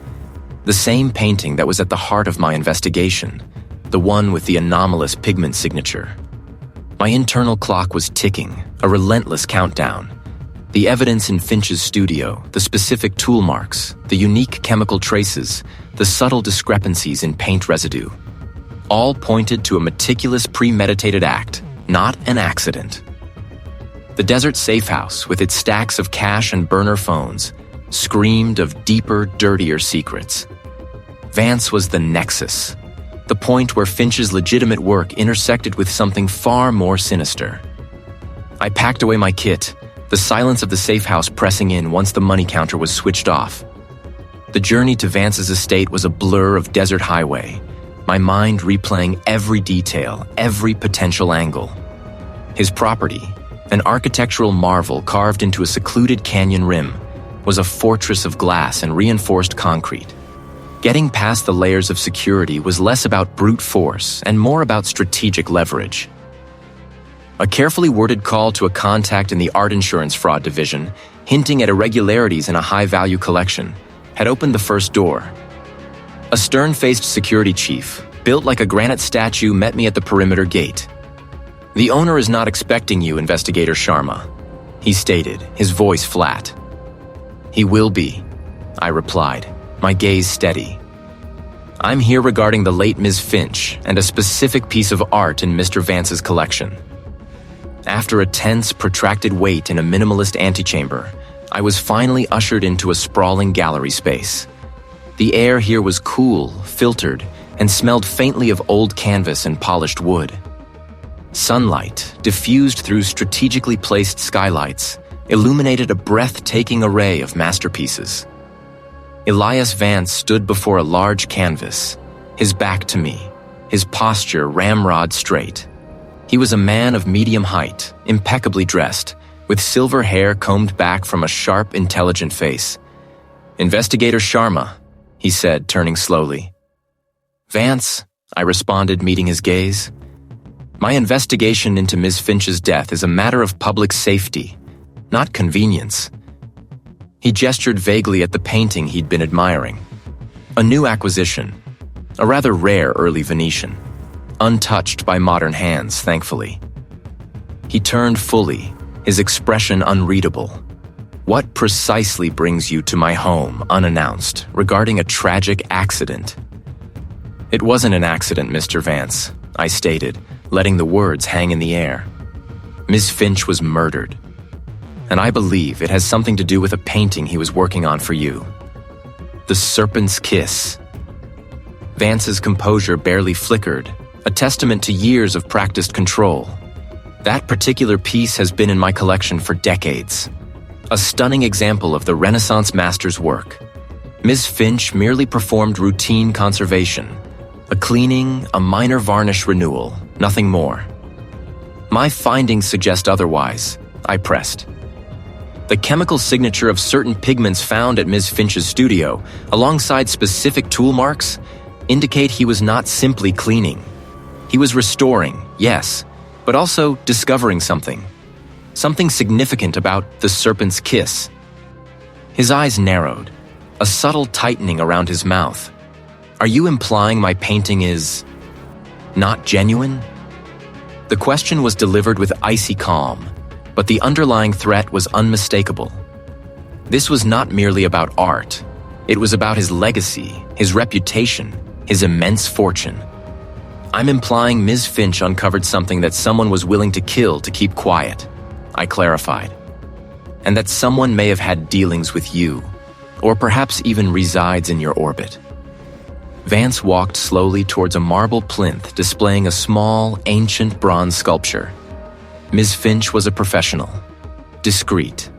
the same painting that was at the heart of my investigation, the one with the anomalous pigment signature. My internal clock was ticking, a relentless countdown. The evidence in Finch's studio, the specific tool marks, the unique chemical traces, the subtle discrepancies in paint residue, all pointed to a meticulous premeditated act, not an accident. The desert safehouse, with its stacks of cash and burner phones, screamed of deeper, dirtier secrets. Vance was the nexus, the point where Finch's legitimate work intersected with something far more sinister. I packed away my kit, the silence of the safehouse pressing in once the money counter was switched off. The journey to Vance's estate was a blur of desert highway, my mind replaying every detail, every potential angle. His property, an architectural marvel carved into a secluded canyon rim, was a fortress of glass and reinforced concrete. Getting past the layers of security was less about brute force and more about strategic leverage. A carefully worded call to a contact in the art insurance fraud division, hinting at irregularities in a high-value collection, had opened the first door. A stern-faced security chief, built like a granite statue, met me at the perimeter gate. "The owner is not expecting you, Investigator Sharma," he stated, his voice flat. "He will be," I replied, my gaze steady. "I'm here regarding the late Ms. Finch and a specific piece of art in Mr. Vance's collection." After a tense, protracted wait in a minimalist antechamber, I was finally ushered into a sprawling gallery space. The air here was cool, filtered, and smelled faintly of old canvas and polished wood. Sunlight, diffused through strategically placed skylights, illuminated a breathtaking array of masterpieces. Elias Vance stood before a large canvas, his back to me, his posture ramrod straight. He was a man of medium height, impeccably dressed, with silver hair combed back from a sharp, intelligent face. "Investigator Sharma," he said, turning slowly. "Vance," I responded, meeting his gaze. "My investigation into Ms. Finch's death is a matter of public safety, not convenience." He gestured vaguely at the painting he'd been admiring. A new acquisition, a rather rare early Venetian, untouched by modern hands, thankfully. He turned fully, his expression unreadable. "What precisely brings you to my home, unannounced, regarding a tragic accident?" "It wasn't an accident, Mr. Vance," I stated, letting the words hang in the air. "Ms. Finch was murdered. And I believe it has something to do with a painting he was working on for you. The Serpent's Kiss." Vance's composure barely flickered, a testament to years of practiced control. "That particular piece has been in my collection for decades. A stunning example of the Renaissance master's work. Ms. Finch merely performed routine conservation, a cleaning, a minor varnish renewal, nothing more." "My findings suggest otherwise," I pressed. "The chemical signature of certain pigments found at Ms. Finch's studio, alongside specific tool marks, indicate he was not simply cleaning. He was restoring, yes, but also discovering something significant about the serpent's kiss. His eyes narrowed, a subtle tightening around his mouth. Are you implying my painting is not genuine? The question was delivered with icy calm, but the underlying threat was unmistakable. This was not merely about art. It was about his legacy, his reputation, his immense fortune. I'm implying Ms. Finch uncovered something that someone was willing to kill to keep quiet, I clarified. And that someone may have had dealings with you, or perhaps even resides in your orbit. Vance walked slowly towards a marble plinth displaying a small, ancient bronze sculpture. Ms. Finch was a professional, discreet.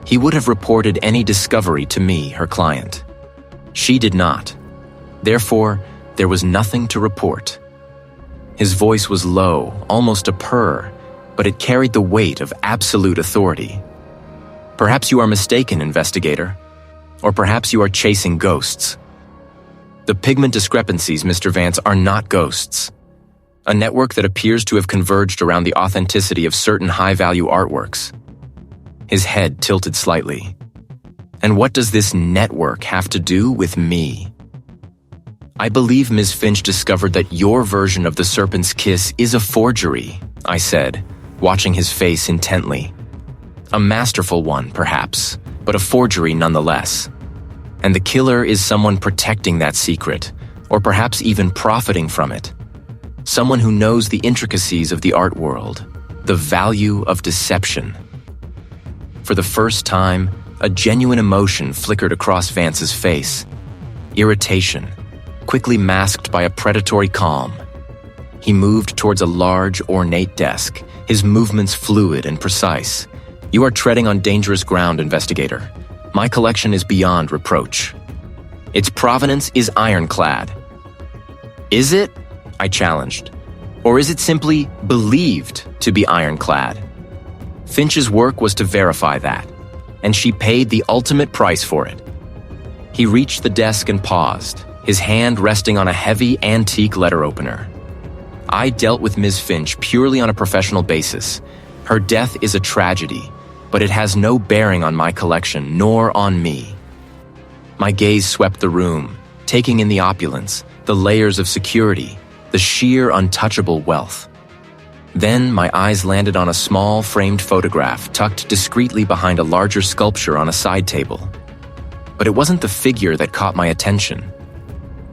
He would have reported any discovery to me, her client. She did not. Therefore, there was nothing to report. His voice was low, almost a purr, but it carried the weight of absolute authority. Perhaps you are mistaken, investigator. Or perhaps you are chasing ghosts. The pigment discrepancies, Mr. Vance, are not ghosts. A network that appears to have converged around the authenticity of certain high-value artworks. His head tilted slightly. And what does this network have to do with me? I believe Ms. Finch discovered that your version of the serpent's kiss is a forgery, I said, watching his face intently. A masterful one, perhaps, but a forgery nonetheless. And the killer is someone protecting that secret, or perhaps even profiting from it. Someone who knows the intricacies of the art world, the value of deception. For the first time, a genuine emotion flickered across Vance's face. Irritation, quickly masked by a predatory calm. He moved towards a large, ornate desk, his movements fluid and precise. You are treading on dangerous ground, investigator. My collection is beyond reproach. Its provenance is ironclad. Is it? I challenged. Or is it simply believed to be ironclad? Finch's work was to verify that, and she paid the ultimate price for it. He reached the desk and paused, his hand resting on a heavy, antique letter opener. I dealt with Ms. Finch purely on a professional basis. Her death is a tragedy, but it has no bearing on my collection, nor on me. My gaze swept the room, taking in the opulence, the layers of security, the sheer untouchable wealth. Then my eyes landed on a small framed photograph tucked discreetly behind a larger sculpture on a side table. But it wasn't the figure that caught my attention.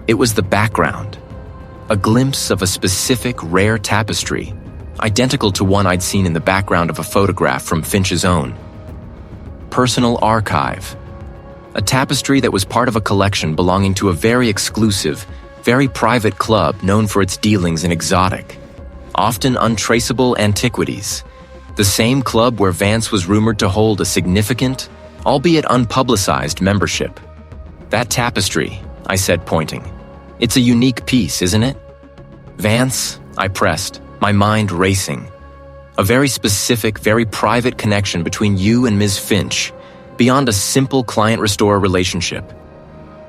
It was the background, a glimpse of a specific rare tapestry, identical to one I'd seen in the background of a photograph from Finch's own. Personal archive. A tapestry that was part of a collection belonging to a very exclusive, very private club known for its dealings in exotic, often untraceable antiquities. The same club where Vance was rumored to hold a significant, albeit unpublicized, membership. That tapestry, I said, pointing. It's a unique piece, isn't it? Vance, I pressed, my mind racing. A very specific, very private connection between you and Ms. Finch, beyond a simple client-restorer relationship.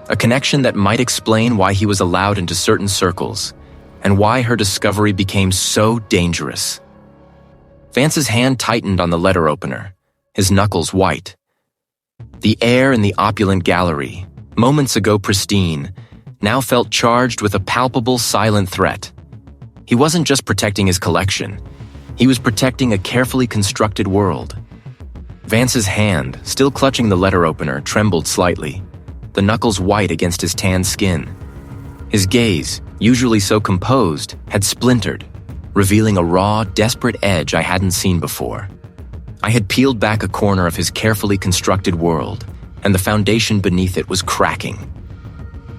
A connection that might explain why he was allowed into certain circles, and why her discovery became so dangerous. Vance's hand tightened on the letter opener, his knuckles white. The air in the opulent gallery, moments ago pristine, now felt charged with a palpable, silent threat. He wasn't just protecting his collection. He was protecting a carefully constructed world. Vance's hand, still clutching the letter opener, trembled slightly, the knuckles white against his tanned skin. His gaze, usually so composed, had splintered, revealing a raw, desperate edge I hadn't seen before. I had peeled back a corner of his carefully constructed world, and the foundation beneath it was cracking.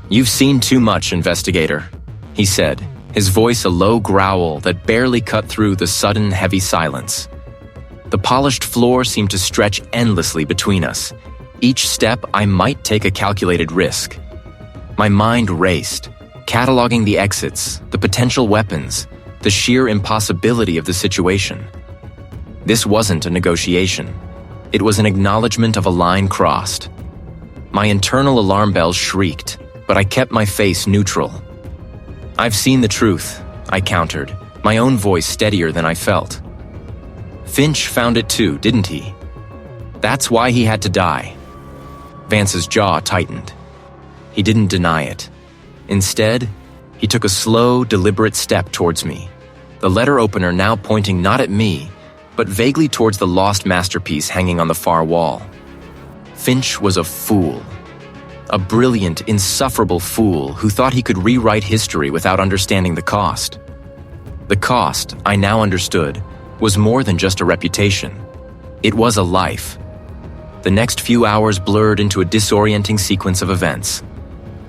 "You've seen too much, investigator," he said, his voice a low growl that barely cut through the sudden, heavy silence. The polished floor seemed to stretch endlessly between us. Each step, I might take a calculated risk. My mind raced, cataloging the exits, the potential weapons, the sheer impossibility of the situation. This wasn't a negotiation. It was an acknowledgement of a line crossed. My internal alarm bells shrieked, but I kept my face neutral. "I've seen the truth," I countered, my own voice steadier than I felt. Finch found it too, didn't he? That's why he had to die. Vance's jaw tightened. He didn't deny it. Instead, he took a slow, deliberate step towards me, the letter opener now pointing not at me, but vaguely towards the lost masterpiece hanging on the far wall. Finch was a fool. A brilliant, insufferable fool who thought he could rewrite history without understanding the cost. The cost, I now understood, was more than just a reputation. It was a life. The next few hours blurred into a disorienting sequence of events.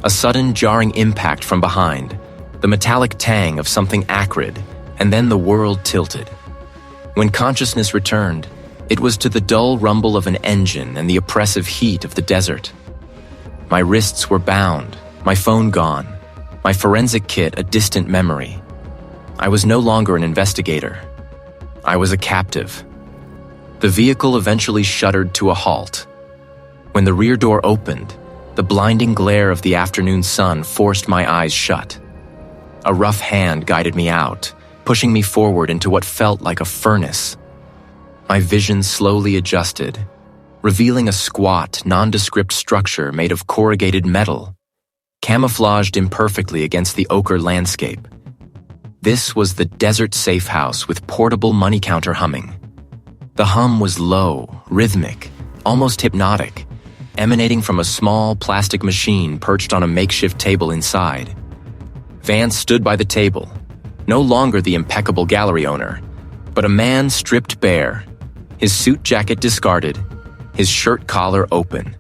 A sudden, jarring impact from behind, the metallic tang of something acrid, and then the world tilted. When consciousness returned, it was to the dull rumble of an engine and the oppressive heat of the desert. My wrists were bound, my phone gone, my forensic kit a distant memory. I was no longer an investigator. I was a captive. The vehicle eventually shuddered to a halt. When the rear door opened, the blinding glare of the afternoon sun forced my eyes shut. A rough hand guided me out, pushing me forward into what felt like a furnace. My vision slowly adjusted, revealing a squat, nondescript structure made of corrugated metal, camouflaged imperfectly against the ochre landscape. This was the desert safehouse with portable money counter humming. The hum was low, rhythmic, almost hypnotic, emanating from a small plastic machine perched on a makeshift table inside. Vance stood by the table, no longer the impeccable gallery owner, but a man stripped bare, his suit jacket discarded, his shirt collar open.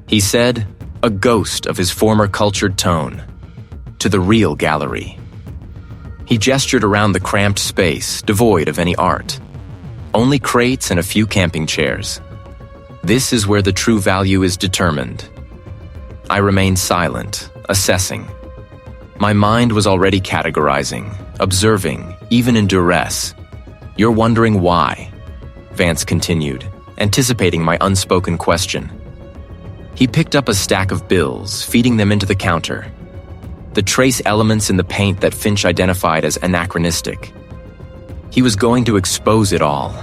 He said, a ghost of his former cultured tone, to the real gallery. He gestured around the cramped space, devoid of any art. Only crates and a few camping chairs. This is where the true value is determined. I remained silent, assessing. My mind was already categorizing, observing, even in duress. You're wondering why, Vance continued, anticipating my unspoken question. He picked up a stack of bills, feeding them into the counter. The trace elements in the paint that Finch identified as anachronistic. He was going to expose it all.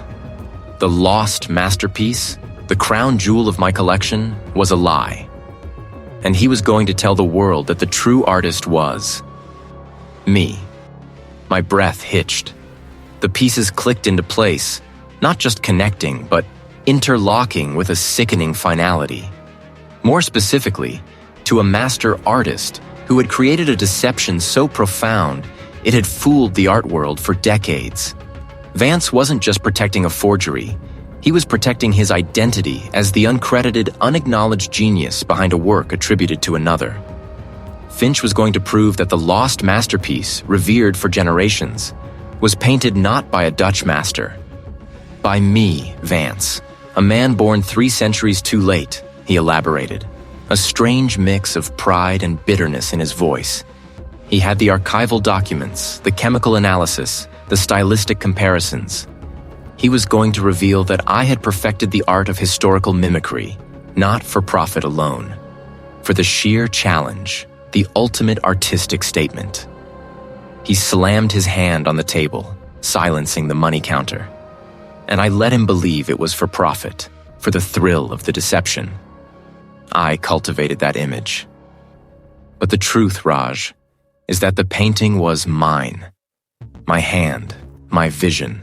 The lost masterpiece, the crown jewel of my collection, was a lie. And he was going to tell the world that the true artist was me. My breath hitched. The pieces clicked into place, not just connecting, but interlocking with a sickening finality. More specifically, to a master artist who had created a deception so profound it had fooled the art world for decades. Vance wasn't just protecting a forgery, he was protecting his identity as the uncredited, unacknowledged genius behind a work attributed to another. Finch was going to prove that the lost masterpiece, revered for generations, was painted not by a Dutch master. By me, Vance, a man born 3 centuries too late, he elaborated, a strange mix of pride and bitterness in his voice. He had the archival documents, the chemical analysis, the stylistic comparisons. He was going to reveal that I had perfected the art of historical mimicry, not for profit alone, for the sheer challenge, the ultimate artistic statement. He slammed his hand on the table, silencing the money counter. And I let him believe it was for profit, for the thrill of the deception. I cultivated that image. But the truth, Raj, is that the painting was mine. My hand, my vision,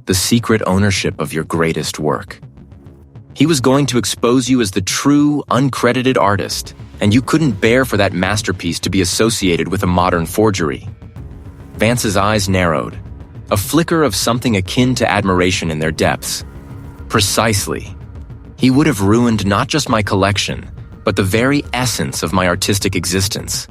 the secret ownership of your greatest work. He was going to expose you as the true, uncredited artist, and you couldn't bear for that masterpiece to be associated with a modern forgery. Vance's eyes narrowed, a flicker of something akin to admiration in their depths. Precisely. He would have ruined not just my collection, but the very essence of my artistic existence.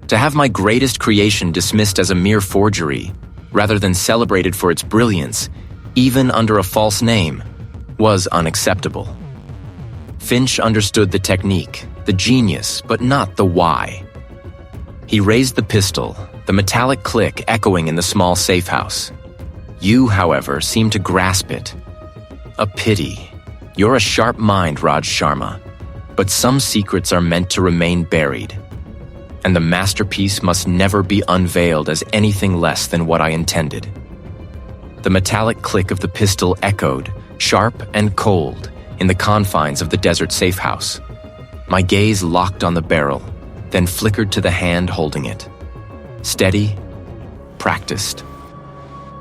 To have my greatest creation dismissed as a mere forgery, rather than celebrated for its brilliance, even under a false name, was unacceptable. Finch understood the technique, the genius, but not the why. He raised the pistol, the metallic click echoing in the small safehouse. You, however, seemed to grasp it. A pity. You're a sharp mind, Raj Sharma, but some secrets are meant to remain buried. and the masterpiece must never be unveiled as anything less than what I intended. The metallic click of the pistol echoed, sharp and cold, in the confines of the desert safehouse. My gaze locked on the barrel, then flickered to the hand holding it. Steady, practiced.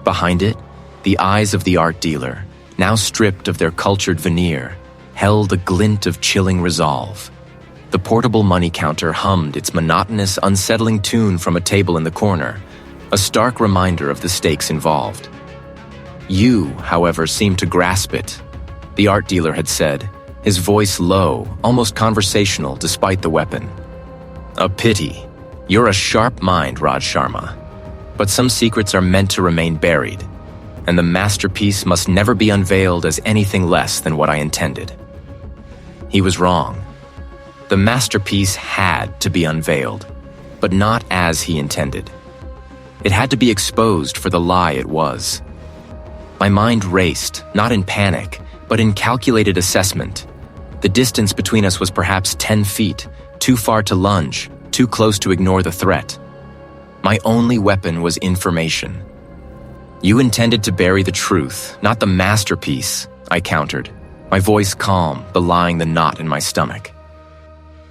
Behind it, the eyes of the art dealer, now stripped of their cultured veneer, held a glint of chilling resolve. The portable money counter hummed its monotonous, unsettling tune from a table in the corner, a stark reminder of the stakes involved. You, however, seemed to grasp it, the art dealer had said, his voice low, almost conversational despite the weapon. A pity. You're a sharp mind, Raj Sharma. But some secrets are meant to remain buried, and the masterpiece must never be unveiled as anything less than what I intended. He was wrong. The masterpiece had to be unveiled, but not as he intended. It had to be exposed for the lie it was. My mind raced, not in panic, but in calculated assessment. The distance between us was perhaps 10 feet, too far to lunge, too close to ignore the threat. My only weapon was information. You intended to bury the truth, not the masterpiece, I countered, my voice calm, belying the knot in my stomach.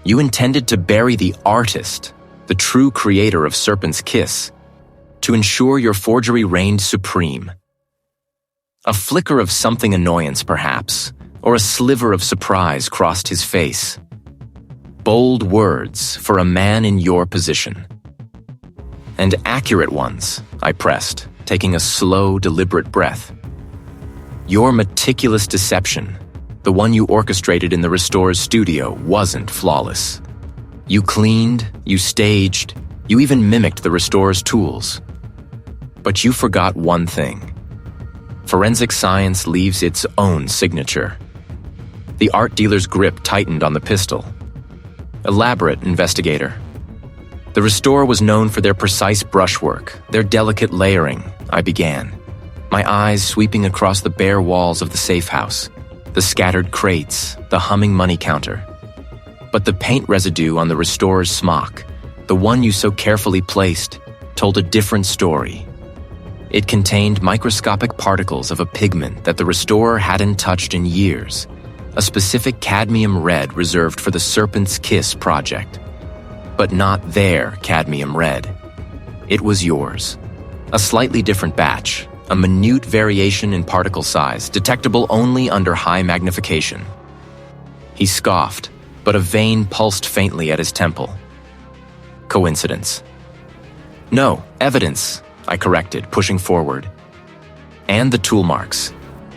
You intended to bury the artist, the true creator of Serpent's Kiss, to ensure your forgery reigned supreme. A flicker of something annoyance, perhaps, or a sliver of surprise crossed his face. Bold words for a man in your position. And accurate ones, I pressed, taking a slow, deliberate breath. Your meticulous deception, the one you orchestrated in the Restorer's studio, wasn't flawless. You cleaned, you staged, you even mimicked the Restorer's tools. But you forgot one thing. Forensic science leaves its own signature. The art dealer's grip tightened on the pistol. Elaborate, investigator. The Restorer was known for their precise brushwork, their delicate layering, I began, my eyes sweeping across the bare walls of the safe house, the scattered crates, the humming money counter. But the paint residue on the Restorer's smock, the one you so carefully placed, told a different story. It contained microscopic particles of a pigment that the Restorer hadn't touched in years, a specific cadmium red reserved for the Serpent's Kiss project. But not their cadmium red. It was yours. A slightly different batch, a minute variation in particle size, detectable only under high magnification. He scoffed, but a vein pulsed faintly at his temple. Coincidence? No, evidence, I corrected, pushing forward. And the tool marks.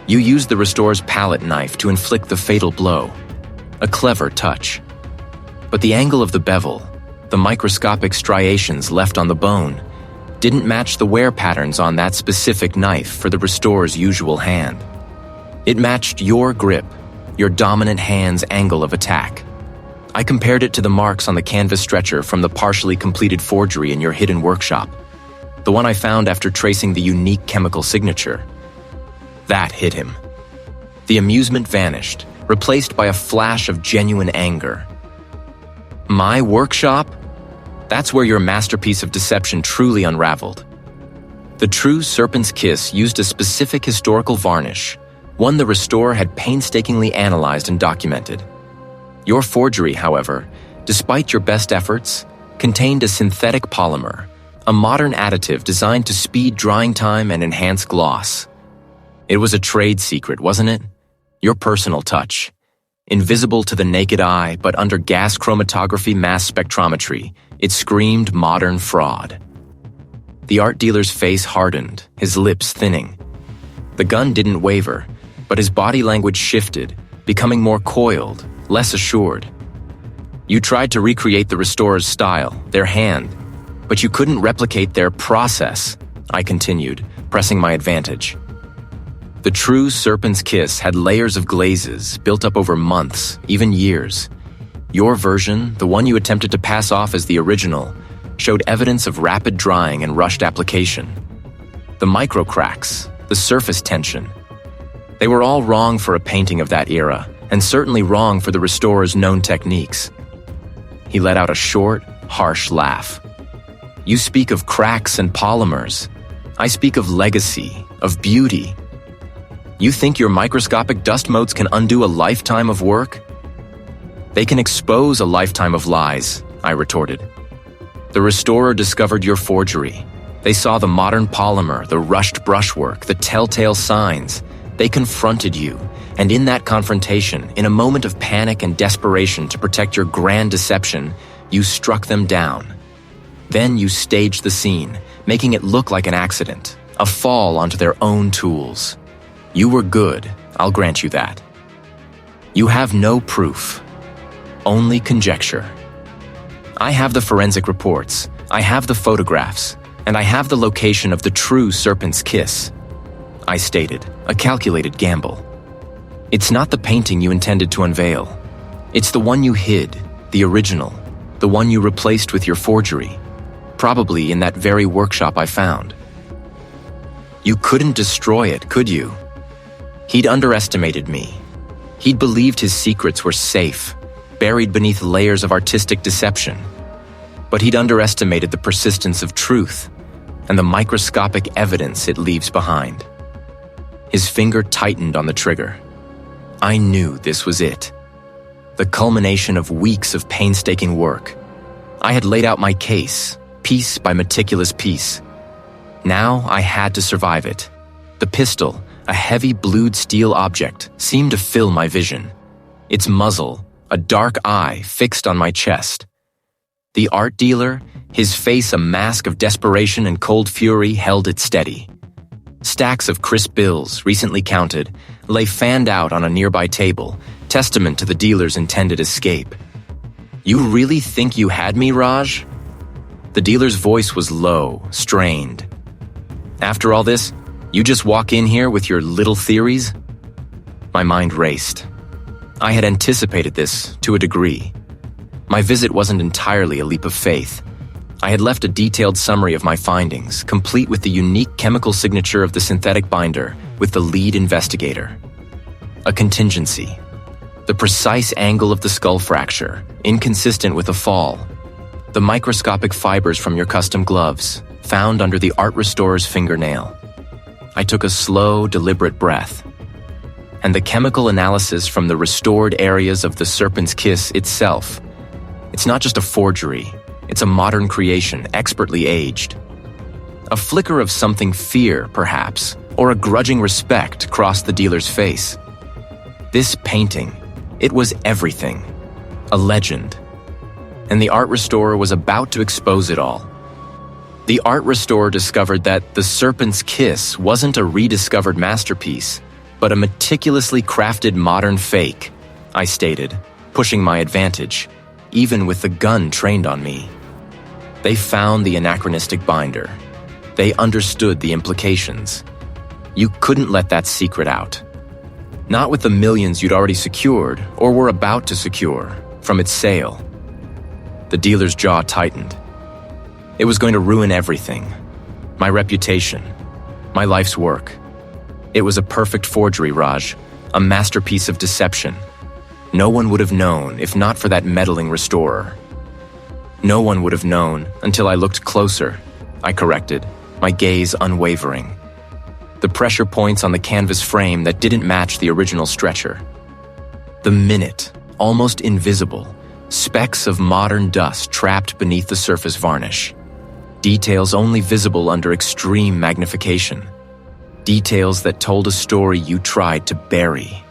You used the Restorer's palette knife to inflict the fatal blow. A clever touch. But the angle of the bevel, the microscopic striations left on the bone, didn't match the wear patterns on that specific knife for the Restorer's usual hand. It matched your grip, your dominant hand's angle of attack. I compared it to the marks on the canvas stretcher from the partially completed forgery in your hidden workshop, the one I found after tracing the unique chemical signature. That hit him. The amusement vanished, replaced by a flash of genuine anger. My workshop? That's where your masterpiece of deception truly unraveled. The true Serpent's Kiss used a specific historical varnish, one the Restorer had painstakingly analyzed and documented. Your forgery, however, despite your best efforts, contained a synthetic polymer, a modern additive designed to speed drying time and enhance gloss. It was a trade secret, wasn't it? Your personal touch. Invisible to the naked eye, but under gas chromatography mass spectrometry, it screamed modern fraud. The art dealer's face hardened, his lips thinning. The gun didn't waver, but his body language shifted, becoming more coiled, less assured. You tried to recreate the Restorer's style, their hand, but you couldn't replicate their process, I continued, pressing my advantage. The true Serpent's Kiss had layers of glazes built up over months, even years. Your version, the one you attempted to pass off as the original, showed evidence of rapid drying and rushed application. The micro cracks, the surface tension. They were all wrong for a painting of that era, and certainly wrong for the Restorer's known techniques. He let out a short, harsh laugh. You speak of cracks and polymers. I speak of legacy, of beauty. You think your microscopic dust motes can undo a lifetime of work? They can expose a lifetime of lies, I retorted. The restorer discovered your forgery. They saw the modern polymer, the rushed brushwork, the telltale signs. They confronted you, and in that confrontation, in a moment of panic and desperation to protect your grand deception, you struck them down. Then you staged the scene, making it look like an accident, a fall onto their own tools. You were good, I'll grant you that. You have no proof, only conjecture. I have the forensic reports, I have the photographs, and I have the location of the true serpent's kiss. I stated, a calculated gamble. It's not the painting you intended to unveil. It's the one you hid, the original, the one you replaced with your forgery, probably in that very workshop I found. You couldn't destroy it, could you? He'd underestimated me. He'd believed his secrets were safe, buried beneath layers of artistic deception. But he'd underestimated the persistence of truth and the microscopic evidence it leaves behind. His finger tightened on the trigger. I knew this was it. The culmination of weeks of painstaking work. I had laid out my case, piece by meticulous piece. Now I had to survive it. The pistol, a heavy blued steel object, seemed to fill my vision. Its muzzle, a dark eye fixed on my chest. The art dealer, his face a mask of desperation and cold fury, held it steady. Stacks of crisp bills, recently counted, lay fanned out on a nearby table, testament to the dealer's intended escape. You really think you had me, Raj? The dealer's voice was low, strained. After all this, you just walk in here with your little theories? My mind raced. I had anticipated this to a degree. My visit wasn't entirely a leap of faith. I had left a detailed summary of my findings, complete with the unique chemical signature of the synthetic binder, with the lead investigator. A contingency. The precise angle of the skull fracture, inconsistent with a fall. The microscopic fibers from your custom gloves, found under the art restorer's fingernail. I took a slow, deliberate breath. And the chemical analysis from the restored areas of the serpent's kiss itself. It's not just a forgery. It's a modern creation, expertly aged. A flicker of something fear, perhaps, or a grudging respect crossed the dealer's face. This painting, it was everything. A legend. And the art restorer was about to expose it all. The art restorer discovered that the serpent's kiss wasn't a rediscovered masterpiece, but a meticulously crafted modern fake, I stated, pushing my advantage, even with the gun trained on me. They found the anachronistic binder. They understood the implications. You couldn't let that secret out. Not with the millions you'd already secured, or were about to secure, from its sale. The dealer's jaw tightened. It was going to ruin everything. My reputation. My life's work. It was a perfect forgery, Raj. A masterpiece of deception. No one would have known if not for that meddling restorer. No one would have known until I looked closer, I corrected, my gaze unwavering. The pressure points on the canvas frame that didn't match the original stretcher. The minute, almost invisible, specks of modern dust trapped beneath the surface varnish. Details only visible under extreme magnification. Details that told a story you tried to bury.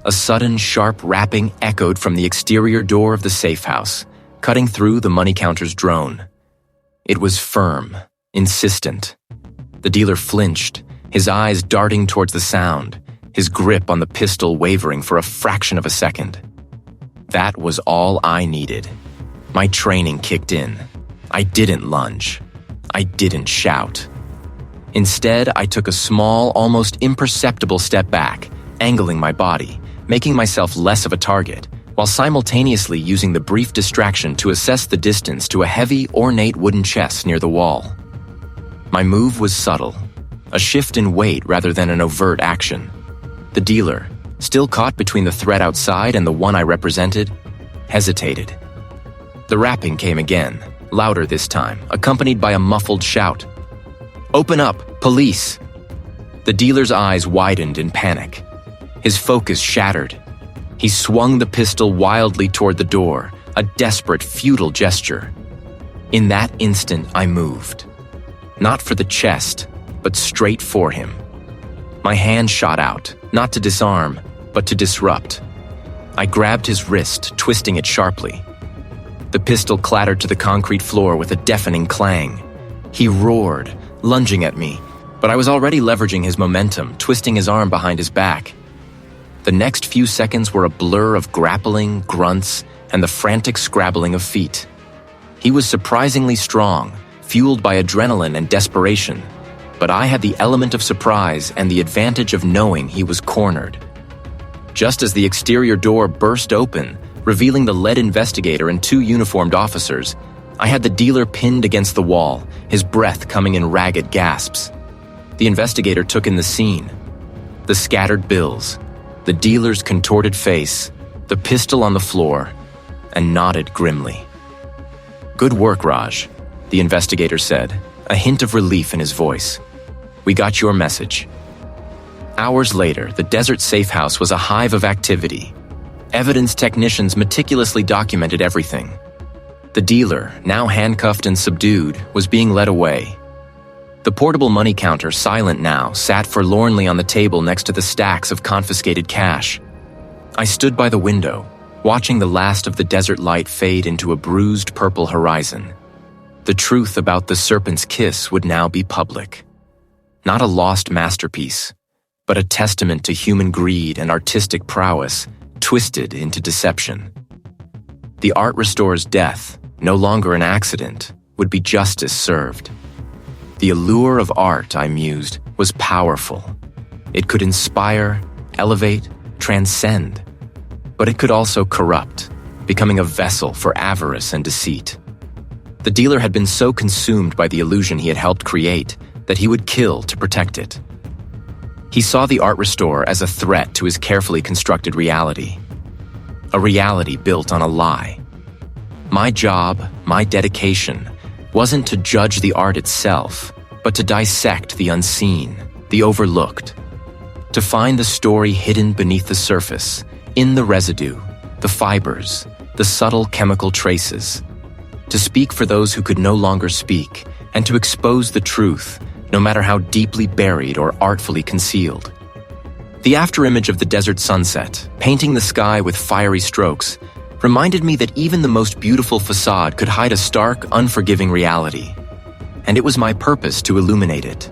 A sudden, sharp rapping echoed from the exterior door of the safehouse, cutting through the money counter's drone. It was firm, insistent. The dealer flinched, his eyes darting towards the sound, his grip on the pistol wavering for a fraction of a second. That was all I needed. My training kicked in. I didn't lunge. I didn't shout. Instead, I took a small, almost imperceptible step back, angling my body, making myself less of a target, while simultaneously using the brief distraction to assess the distance to a heavy, ornate wooden chest near the wall. My move was subtle, a shift in weight rather than an overt action. The dealer, still caught between the threat outside and the one I represented, hesitated. The rapping came again, louder this time, accompanied by a muffled shout. "Open up! Police!" The dealer's eyes widened in panic. His focus shattered. He swung the pistol wildly toward the door, a desperate, futile gesture. In that instant, I moved. Not for the chest, but straight for him. My hand shot out, not to disarm, but to disrupt. I grabbed his wrist, twisting it sharply. The pistol clattered to the concrete floor with a deafening clang. He roared, lunging at me, but I was already leveraging his momentum, twisting his arm behind his back. The next few seconds were a blur of grappling, grunts, and the frantic scrabbling of feet. He was surprisingly strong, fueled by adrenaline and desperation, but I had the element of surprise and the advantage of knowing he was cornered. Just as the exterior door burst open, revealing the lead investigator and 2 uniformed officers, I had the dealer pinned against the wall, his breath coming in ragged gasps. The investigator took in the scene. The scattered bills, the dealer's contorted face, the pistol on the floor, and nodded grimly. "Good work, Raj," the investigator said, a hint of relief in his voice. "We got your message." Hours later, the desert safehouse was a hive of activity. Evidence technicians meticulously documented everything. The dealer, now handcuffed and subdued, was being led away. The portable money counter, silent now, sat forlornly on the table next to the stacks of confiscated cash. I stood by the window, watching the last of the desert light fade into a bruised purple horizon. The truth about the serpent's kiss would now be public. Not a lost masterpiece, but a testament to human greed and artistic prowess, twisted into deception. The art restore's death, no longer an accident, would be justice served. The allure of art, I mused, was powerful. It could inspire, elevate, transcend. But it could also corrupt, becoming a vessel for avarice and deceit. The dealer had been so consumed by the illusion he had helped create that he would kill to protect it. He saw the art restorer as a threat to his carefully constructed reality. A reality built on a lie. My job, my dedication, wasn't to judge the art itself, but to dissect the unseen, the overlooked. To find the story hidden beneath the surface, in the residue, the fibers, the subtle chemical traces. To speak for those who could no longer speak, and to expose the truth, no matter how deeply buried or artfully concealed. The afterimage of the desert sunset, painting the sky with fiery strokes, reminded me that even the most beautiful facade could hide a stark, unforgiving reality. And it was my purpose to illuminate it.